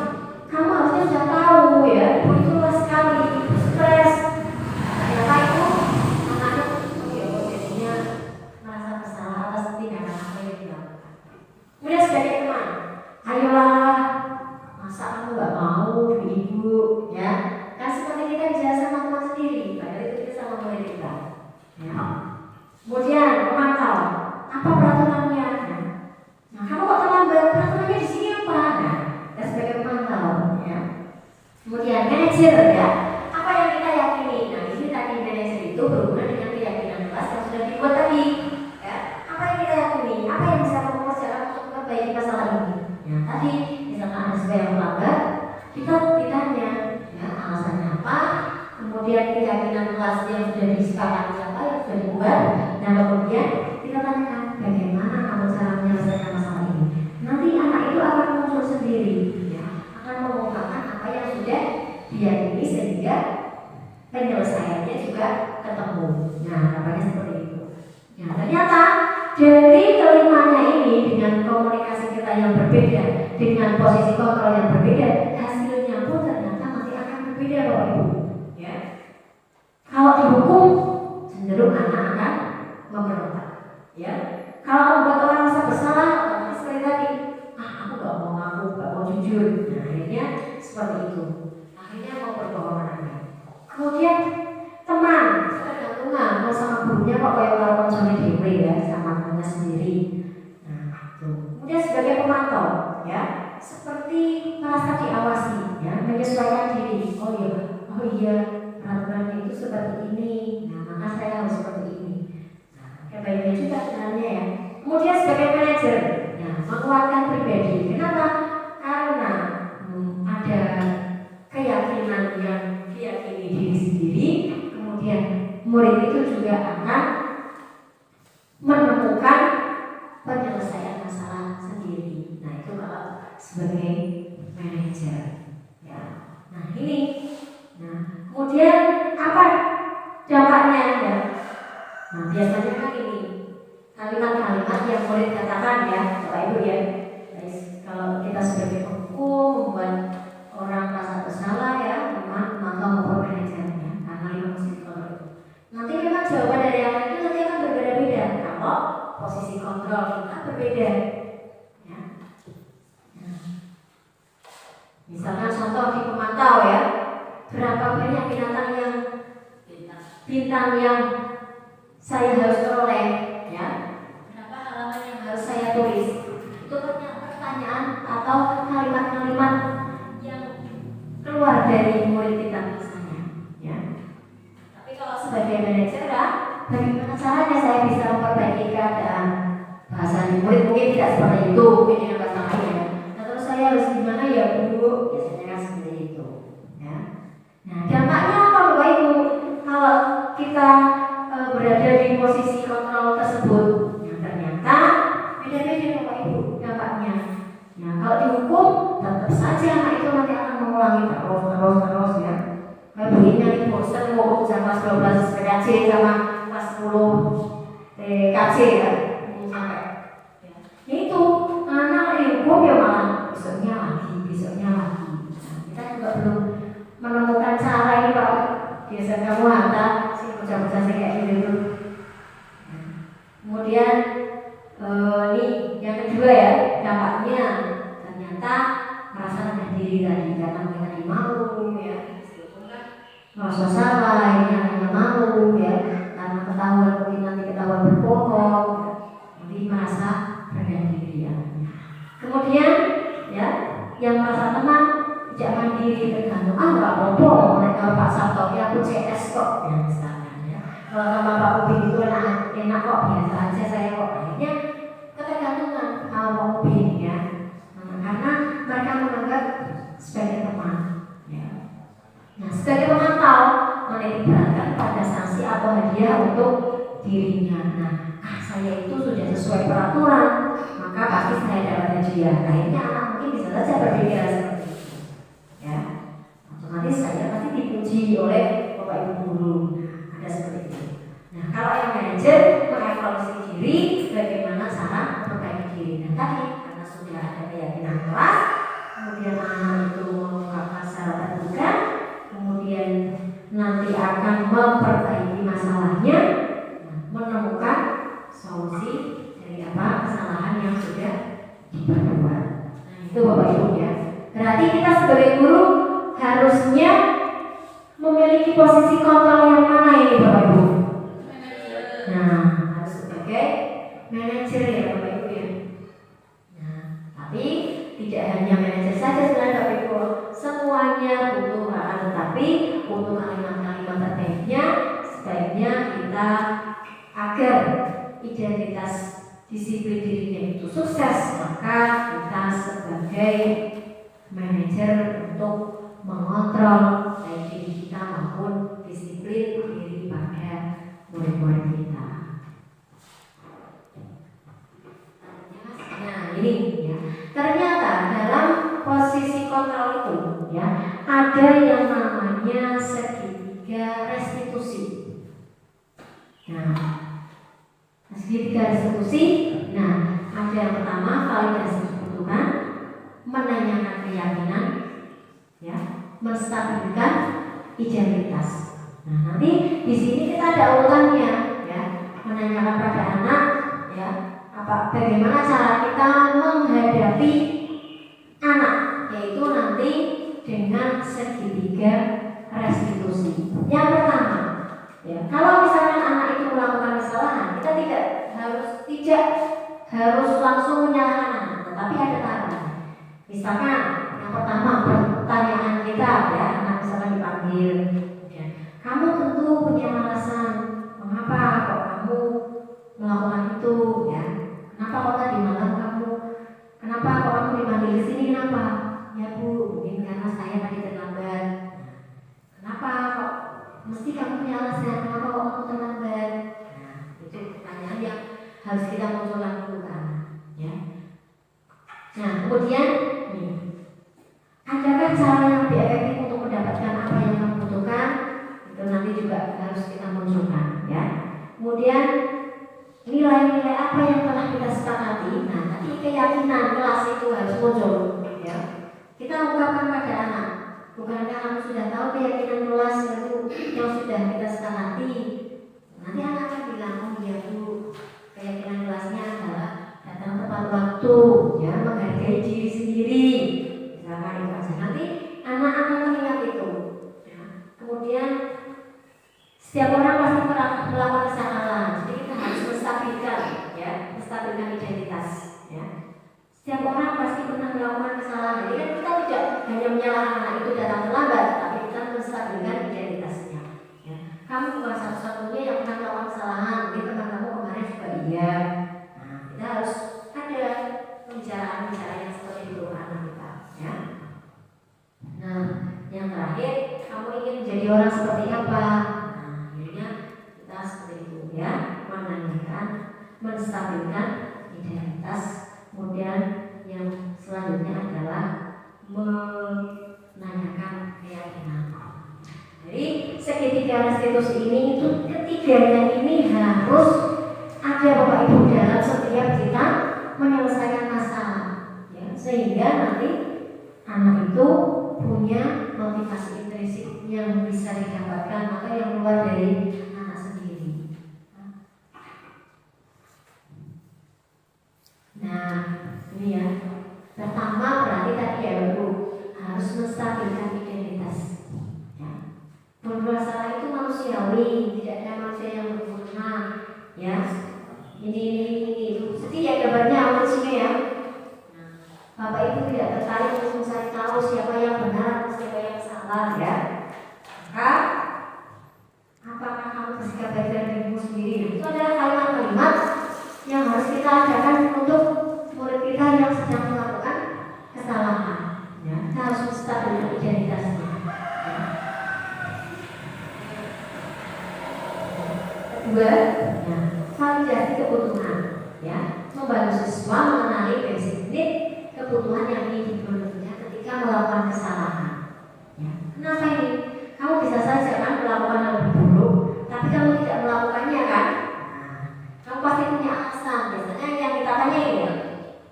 Kamu harusnya sudah tahu, ya. Ibu itu lelah sekali, ibu stres. Ternyata itu anaknya jadinya merasa bersalah atas tindakan apa yang dilakukan. Kemudian sebagai teman, ayolah, masa kamu nggak mau ibu, ya. Kan seperti kita bicara sama teman sendiri, padahal itu kita sama murid kita, ya. Kemudian pemantau, apa peraturannya? Nah, kamu kok terlambat? Peraturannya di sini apa? Nah, kita sebagai pemantau, ya. Kemudian manajer, ya. Apa yang kita yakini? Nah, di sini tadi manajer itu berhubungan dengan keyakinan kelas yang sudah dibuat tadi, ya. Apa yang kita yakini? Apa yang bisa kamu kerjakan untuk memperbaiki masalah ini? Ya, tadi misalkan ada sesuatu yang terlambat, kita ditanya, ya, alasannya apa? Kemudian keyakinan kelas yang sudah disepakati apa yang sudah dibuat, dan kemudian kita tanyakan bagaimana kamu cara menyelesaikan masalah ini. Nanti anak itu akan muncul sendiri, ya, akan mengungkapkan apa yang sudah diyakini sehingga penyelesaiannya juga ketemu. Nah, namanya seperti itu. Nah, ternyata dari kelimanya ini dengan komunikasi kita yang berbeda, dengan posisi kontrol yang berbeda, hasilnya pun ternyata masih akan berbeda, Bapak Ibu. Ya. Kalau dihukum, cenderung anak akan memberontak. Ya. Kalau membuat orang merasa bersalah, otomatis sekali lagi, aku gak mau ngaku, gak mau jujur. Nah, akhirnya seperti itu. Akhirnya mau berbohong anaknya. Kemudian teman, ketergantungan, mau sama gurunya kok kayak kalau konsolnya dewe, ya, sama temannya sendiri. Nah, itu. Kemudian sebagai pemantau, ya, seperti merasa diawasi, ya, menyesuaikan diri. Oh iya, peraturannya itu seperti ini. Nah, maka saya harus seperti ini. Nah, baiknya juga sebenarnya, ya. Kemudian sebagai manajer, ya, menguatkan pribadi. Kenapa? Karena ada keyakinan yang diyakini diri sendiri. Kemudian murid itu juga akan menemukan penyelesaian masalah sendiri. Nah, itu kalau sebagai manajer, ya. Nah, ini. Nah, kemudian apa dampaknya, ya? Nah, biasanya kan ini kalimat-kalimat yang murid katakan, ya, Bapak Ibu, ya. Kalau kita sebagai penghukum membuat orang merasa bersalah, ya, teman maupun manajernya, karena 5 posisi kontrol itu. Nanti memang jawaban dari yang lain itu nanti akan berbeda-beda kalau posisi kontrol kita berbeda, ya. Nah, misalkan contoh di pemantau, ya, berapa banyak bintang yang saya harus peroleh, ya, berapa halaman yang harus saya tulis. Itu pertanyaan atau kalimat-kalimat yang keluar dari murid kita misalnya, ya. Tapi kalau sebagai manajer, bagaimana mungkin tidak seperti itu, mungkin dengan bahasa lain ya. Nah, terus saya harus gimana ya Bu? Biasanya kan seperti itu ya. Nah, dampaknya apa Bapak Ibu? Kalau kita berada di posisi kontrol tersebut, nah, ternyata beda-beda Bapak Ibu dampaknya. Nah, kalau dihukum tetap saja anak itu nanti akan mengulangi terus ya. Kayak begini nanti bosan mau sama kelas 12 PKC sama kelas 10 TKC ya, sampai ya. Itu anak dihukum ya malah besoknya lagi. Nah, kita juga belum menemukan cara ini Pak. Biasa kamu hantar si bocah-bocah kayak gitu. Nah, kemudian ini yang kedua ya, dampaknya ternyata merasa rendah diri tadi karena mereka malu ya, merasa salah, ini anaknya malu ya, karena ketahuan mungkin nanti ketahuan berbohong, jadi merasa rendah diri ya. Kemudian ya, yang merasa tenang, tidak mandiri, tergantung nggak apa-apa, mereka Pak Sabto ya aku CS kok ya misalnya ya. Kalau sama Pak Ubin itu enak kok, biasa aja saya kok, akhirnya ketergantungan sama Pak Ubin ya. Karena mereka menganggap sebagai teman ya. Nah, sebagai pemantau menitik beratkan pada sanksi atau hadiah untuk dirinya. Nah, saya itu sudah sesuai peraturan, maka pasti saya dapat hadiah. Akhirnya anak mungkin bisa saja berpikir seperti itu ya. Otomatis saya pasti dipuji oleh Bapak Ibu guru. Nah, ada seperti itu. Nah, kalau yang manajer mengevaluasi diri, bagaimana cara memperbaiki diri. Nah, tadi karena sudah ada keyakinan kelas, kemudian anak itu mengungkapkan secara terbuka, kemudian nanti akan memperbaiki masalahnya, menemukan solusi dari apa kesalahan yang sudah diperbuat. Nah, itu Bapak Ibu ya. Berarti kita sebagai guru harusnya memiliki posisi kontrol yang mana ini Bapak Ibu? Nah, harus sebagai manajer ya Bapak Ibu ya. Nah, tapi tidak hanya manajer saja sebenarnya Bapak Ibu, semuanya butuh tetapi untuk kalimat-kalimat terbaiknya sebaiknya kita agar identitas disiplin dirinya itu sukses, maka kita sebagai manajer untuk mengontrol baik diri kita maupun disiplin diri pada murid-murid kita. Nah ini ya, ternyata dalam posisi kontrol itu ya ada yang namanya segitiga restitusi. Nah, segitiga restitusi. Nah, ada yang pertama validasi kebutuhan, menanyakan keyakinan, ya, menstabilkan identitas. Nah, nanti di sini kita ada urutannya, ya, menanyakan pada anak, ya, bagaimana cara kita menghadapi anak, yaitu nanti dengan segitiga restitusi. Yang pertama, ya, kalau misalnya anak itu melakukan kesalahan, kita tidak harus langsung menyalahkan anak, tetapi ada tahapan. Misalkan yang pertama pertanyaan kita, ya, anak misalnya dipanggil, ya, kamu tentu punya alasan mengapa kok kamu melakukan itu, ya, kenapa kok tadi malam kenapa kok kamu dipanggil ke sini, kenapa? Ya Bu, mungkin karena saya tadi terlambat. Kenapa kok mesti kamu punya alasan, kenapa kok kamu terlambat? Nah, itu pertanyaan yang harus kita munculkan dulu kan, ya. Nah, kemudian adakah cara yang lebih efektif untuk mendapatkan apa yang kamu butuhkan? Itu nanti juga harus kita munculkan, ya. Kemudian nilai-nilai apa yang telah kita sepakati. Nah, nanti keyakinan kelas itu harus muncul, ya. Kita ungkapkan pada anak, bukankah kamu sudah tahu keyakinan kelas itu yang sudah kita sepakati? Nanti anak akan bilang, oh iya Bu, keyakinan kelasnya adalah datang tepat waktu, ya, menghargai diri sendiri. Misalkan itu aja. Nanti anak akan mengingat itu. Ya. Kemudian setiap orang pasti melakukan kesalahan, jadi kita harus menstabilkan, ya, menstabilkan identitas. Ya. Setiap orang pasti pernah melakukan kesalahan. Jadi kan kita tidak hanya menyalahkan anak itu datang terlambat, tapi kita menstabilkan identitasnya. Ya. Kamu bukan satu-satunya yang pernah melakukan kesalahan. Mungkin teman kamu kemarin juga iya. Nah, kita harus ada jadi orang seperti apa. Nah, akhirnya kita seperti itu ya, menanyakan, menstabilkan identitas. Kemudian yang selanjutnya adalah menanyakan keyakinan. Jadi segitiga restitusi ini itu ketiganya ini harus ada Bapak Ibu dalam setiap kita menyelesaikan masalah, ya, sehingga nanti anak itu punya motivasi intrinsik yang bisa didapatkan, maka yang keluar dari anak sendiri. Nah, ini ya. Pertama berarti tadi ya Bu, harus menstabilkan identitas. Ya. Berbuat salah itu manusiawi, tidak ada manusia yang sempurna. Ya, ini. Sedih ya gambarnya manusia ya. Bapak Ibu tidak tertarik untuk mencari tahu siapa yang benar, siapa yang salah ya. Maka apakah kamu bersikap baik dari dirimu sendiri? Itu adalah kalimat-kalimat yang harus kita ajarkan untuk murid kita yang sedang melakukan kesalahan. Ya, kita harus menstabilkan identitasnya. Ya. Kedua, ya, validasi kebutuhan. Ya, membantu siswa mengenali basic need kebutuhan yang ingin dipenuhinya ketika melakukan kesalahan. Ya. Kenapa ini? Kamu bisa saja kan melakukan hal buruk, tapi kamu tidak melakukannya kan? Nah, kamu pasti punya alasan. Biasanya yang kita tanya ini ya,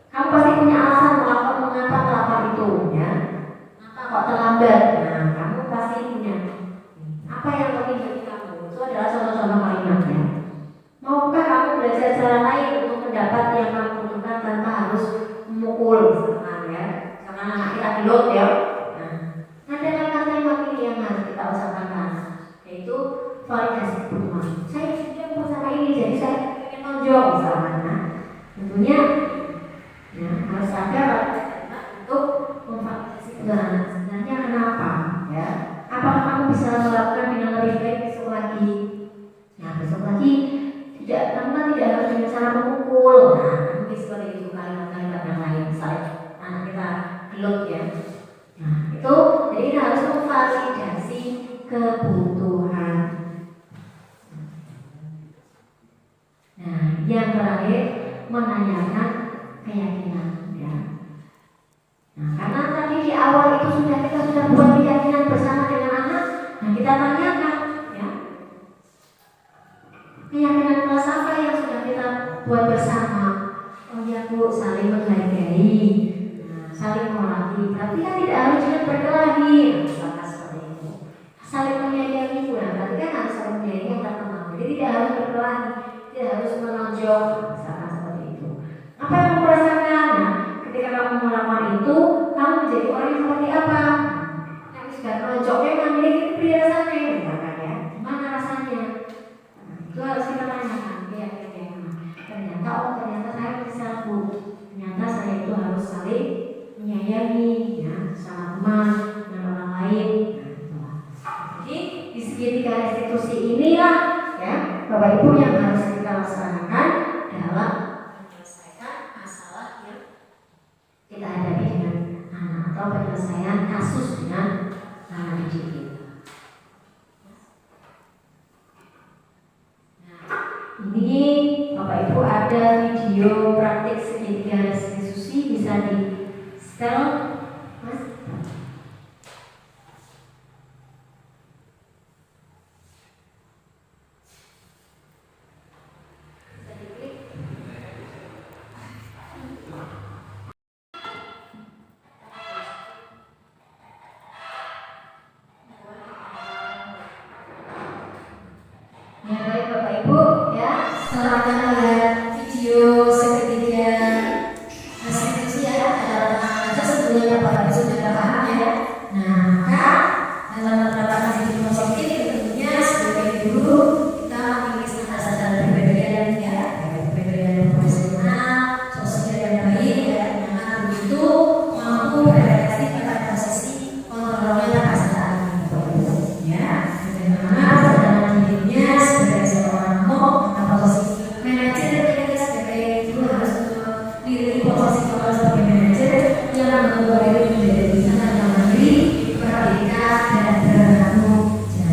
kamu pasti punya alasan mengapa melakukan itu, ya? Kenapa kok terlambat? Nah, kamu pasti punya. Apa yang penting bagi kamu? Itu adalah contoh-contoh kalimatnya. Maukah kamu belajar cara lain untuk mendapat yang kamu butuhkan tanpa harus memukul, misalkan ya? Karena anak kita gelut ya. Nah, ada kalimat-kalimat ini yang harus kita usahakan, yaitu validasi kebutuhan. Saya sudah bersama ini, jadi saya ingin nonjol misalkan. Nah, tentunya ya, harus ada untuk memvalidasi kebutuhan. Sebenarnya kenapa? Ya, apakah kamu bisa melakukan dengan lebih baik besok lagi? Nah, besok lagi kamu tidak harus dengan cara memukul. Nah, mungkin seperti itu kalimat-kalimat yang lain. Misalnya anak kita gelut ya. Nah, itu jadi kita harus memvalidasi kebutuhan. Nah, yang terakhir menanyakan keyakinan ya. Nah, karena tadi di awal itu kita sudah buat keyakinan bersama dengan anak. Nah, kita tanyakan ya, keyakinan kelas apa yang sudah kita buat bersama. Oh ya Bu, saling menghargai, saling menghormati. Tapi kan tidak harus dengan berkelahi, misalkan seperti itu. Saling menyayangi pula, berarti kan harus saling menyayangi antar teman. Jadi tidak harus berkelahi, tidak harus menonjol, misalkan seperti itu. Apa yang kamu rasakan? Nah, ketika kamu melakukan itu, kamu menjadi orang yang seperti apa? Yang sudah menonjol memang ini beri rasanya, misalkan ya. Gimana rasanya? Nah, itu harus kita tanyakan. Ternyata saya bisa Bu. Ternyata saya itu harus saling menyayangi ya, sama teman dan orang lain. Nah, jadi di segitiga restitusi inilah ya Bapak Ibu yang harus kita laksanakan dalam menyelesaikan masalah yang kita hadapi dengan anak atau penyelesaian kasus dengan anak didik kita. Nah, ini Bapak Ibu ada video praktik segitiga restitusi, bisa di setel Mas. Bisa diklik. Ya baik Bapak Ibu ya, setelah kita lihat video segitiga restitusi ya, ada sebelumnya Bapak Ibu sudah paham ya. Nah, maka dalam menerapkan sisi positif tentunya sebagai guru kita memiliki standar kepribadian ya, kepribadian profesional, sosial yang baik ya, dengan begitu mampu beradaptasi pada posisi kontrolnya pasangan ya. Bagaimana perjalanan hidupnya sebagai seorang atau posisi manajer, kita sebagai guru harus memiliki posisi kontrol sebagai manajer yang membuat itu menjadi bisa mandiri, berdikkat dan bertanggung jawab.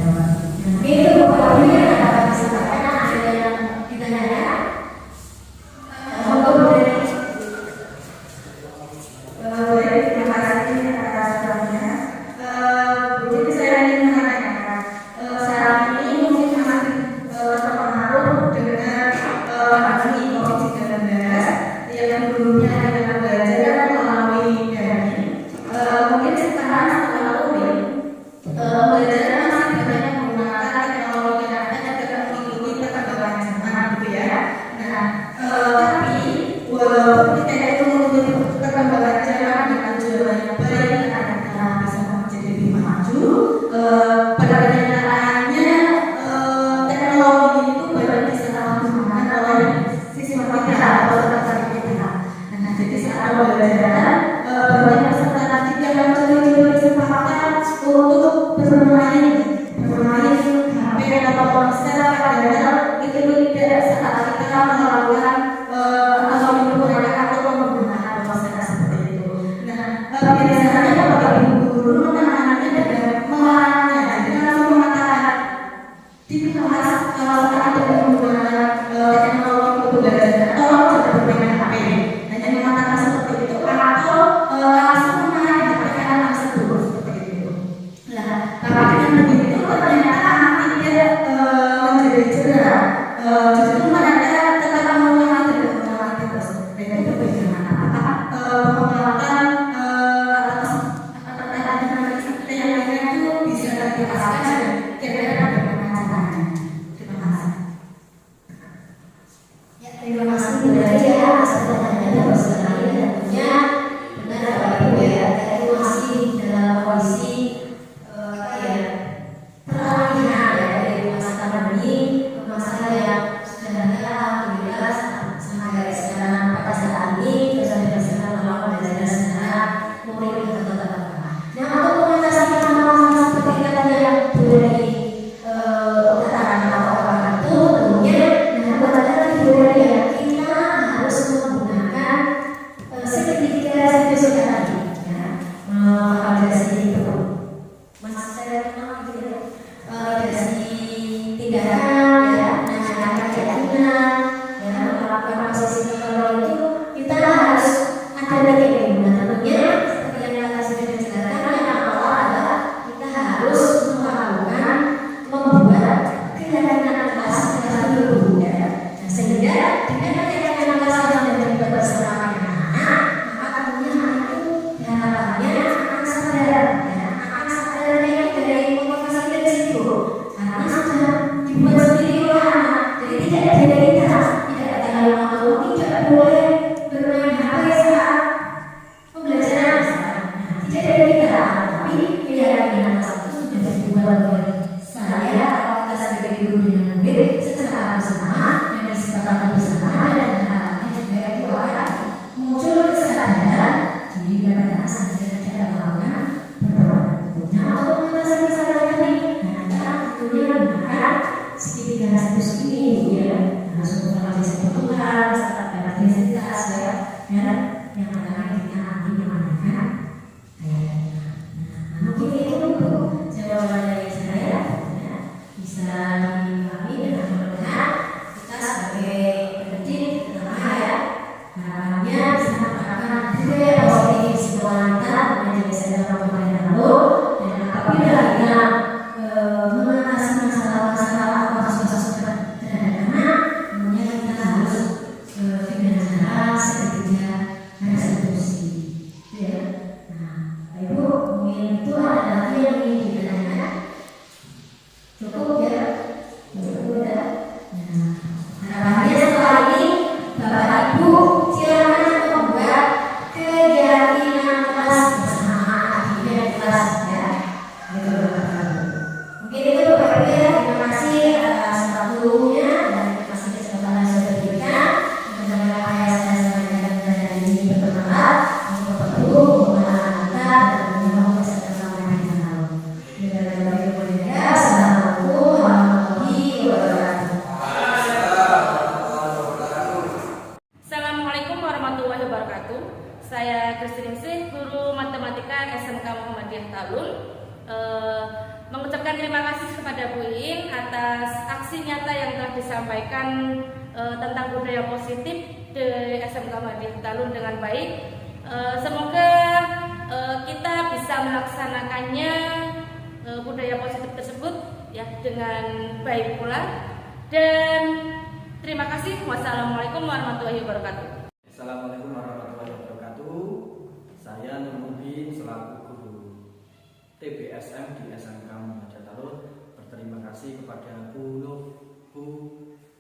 pembelajaran banyak peserta didik yang mencuri kesempatan untuk bermain HP atau ponsel, padahal itu tidak saat kita melakukan atau menggunakan ponsel seperti itu. Nah, biasanya Bapak Ibu guru menangannya dengan melarangnya, dengan langsung mengatakan di kelas kalau ada yang menggunakan teknologi pembelajaran tolong jangan bermain HP. Hanya mengatakan seperti itu atau langsung menarik HP anak tersebut seperti itu. Nah, tapi dengan begitu ternyata anak tidak menjadi cedera, justru mereka tetap mengulangi dan mengulangi terus. Dan itu bagaimana? Apakah pengulangan yang lainnya itu bisa dirasakan? Kira-kira bagaimana caranya? Terima kasih. Ya, terima kasih Bu Daya atas pertanyaannya bagus sekali dan tentunya benar Bapak Ibu ya, itu masih dalam kondisi peralihan ya dari masa pandemi ke masa yang sudah ada alhamdulillah sama dari sekarang pada saat ini terus ada sekarang melakukan belajar secara murid dengan tatap muka. Nah, untuk mengatasi masalah seperti tadi yang dari utarakan atau orang itu tentunya dengan budaya kita harus menggunakan segitiga seperti tadi ya, validasi itu mas saya kenal gitu ya, validasi tindakan ya, menanyakan keyakinan ya, melakukan proses kalau itu kita harus ada bagian yang tentunya seperti yang kita sudah jelaskan yang awal adalah kita harus melakukan membuat keyakinan kelas dulu ya. Sehingga dengan keyakinan kelas yang dibuat bersama anak, maka tentunya anak itu harapannya akan sadar ya, akan sadar dari motivasi dari situ karena sudah dibuat sendiri oleh anak. Jadi tidak ada kita, tidak ada yang mau tidak boleh bermain HP saat pembelajaran. Tidak ada kita, tapi keyakinan kelas itu sudah dibuat oleh saya atau kita sebagai guru dengan murid secara bersama dan disepakati bersama dan harapannya juga itu akan muncul kesadaran jadi karena sadar tidak melakukan perbuatan. Nah, untuk mengatasi masalah tadi, kita tentunya menggunakan segitiga status ini ya, langsung mengalami kebutuhan serta kreativitas ya, dan yang akan kita nanti menggunakan mungkin itu untuk jawaban dari saya ya, bisa dipahami dengan mudah kita sebagai pendidik terutama ya harapannya bisa menerapkan budaya positif di sekolah kita menjadi sadar pemerintah lalu dan apabila kita mengatasi masalah-masalah atau kasus-kasus terhadap anak, tentunya kita harus dengan cara segitiga restitusi ya. Nah, Ibu mungkin itu ada lagi yang ingin ditanyakan. Cukup ya? Cukup ya? Nah, harapannya setelah ini Bapak Ibu silakan membuat keyakinan kelas bersama akhirnya kelas ya. Itu mungkin itu Bapak Ibu ya. Terima kasih atas waktunya dan terima kasih kesempatan yang sudah diberikan. Semoga apa yang saya sampaikan dari ini bermanfaat untuk Bapak Ibu, anak kita dan memang peserta sampai dengan tahun. Assalamualaikum warahmatullahi wabarakatuh. Assalamualaikum warahmatullahi wabarakatuh. Saya Kristin, guru matematika SMK Muhammadiyah Talun. Mengucapkan terima kasih kepada Bu Iin atas aksi nyata yang telah disampaikan tentang budaya positif di SMK Muhammadiyah Talun dengan baik. Semoga kita bisa melaksanakannya budaya positif tersebut ya dengan baik pula. Dan terima kasih. Wassalamualaikum warahmatullahi wabarakatuh. Assalamualaikum warahmatullahi wabarakatuh. Saya Nurmudin selaku guru TBSM di SMK Muhammadiyah Talun berterima kasih kepada Bu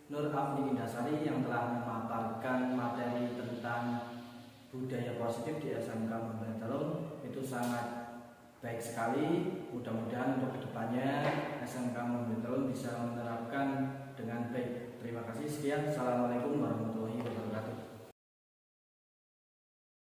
Nur Afni Indasari yang telah memaparkan materi tentang budaya positif di SMK Muhammadiyah Talun. Itu sangat baik sekali. Mudah-mudahan untuk kedepannya SMK Muhammadiyah Talun bisa menerapkan dengan baik. Terima kasih. Sekian. Assalamualaikum warahmatullahi wabarakatuh.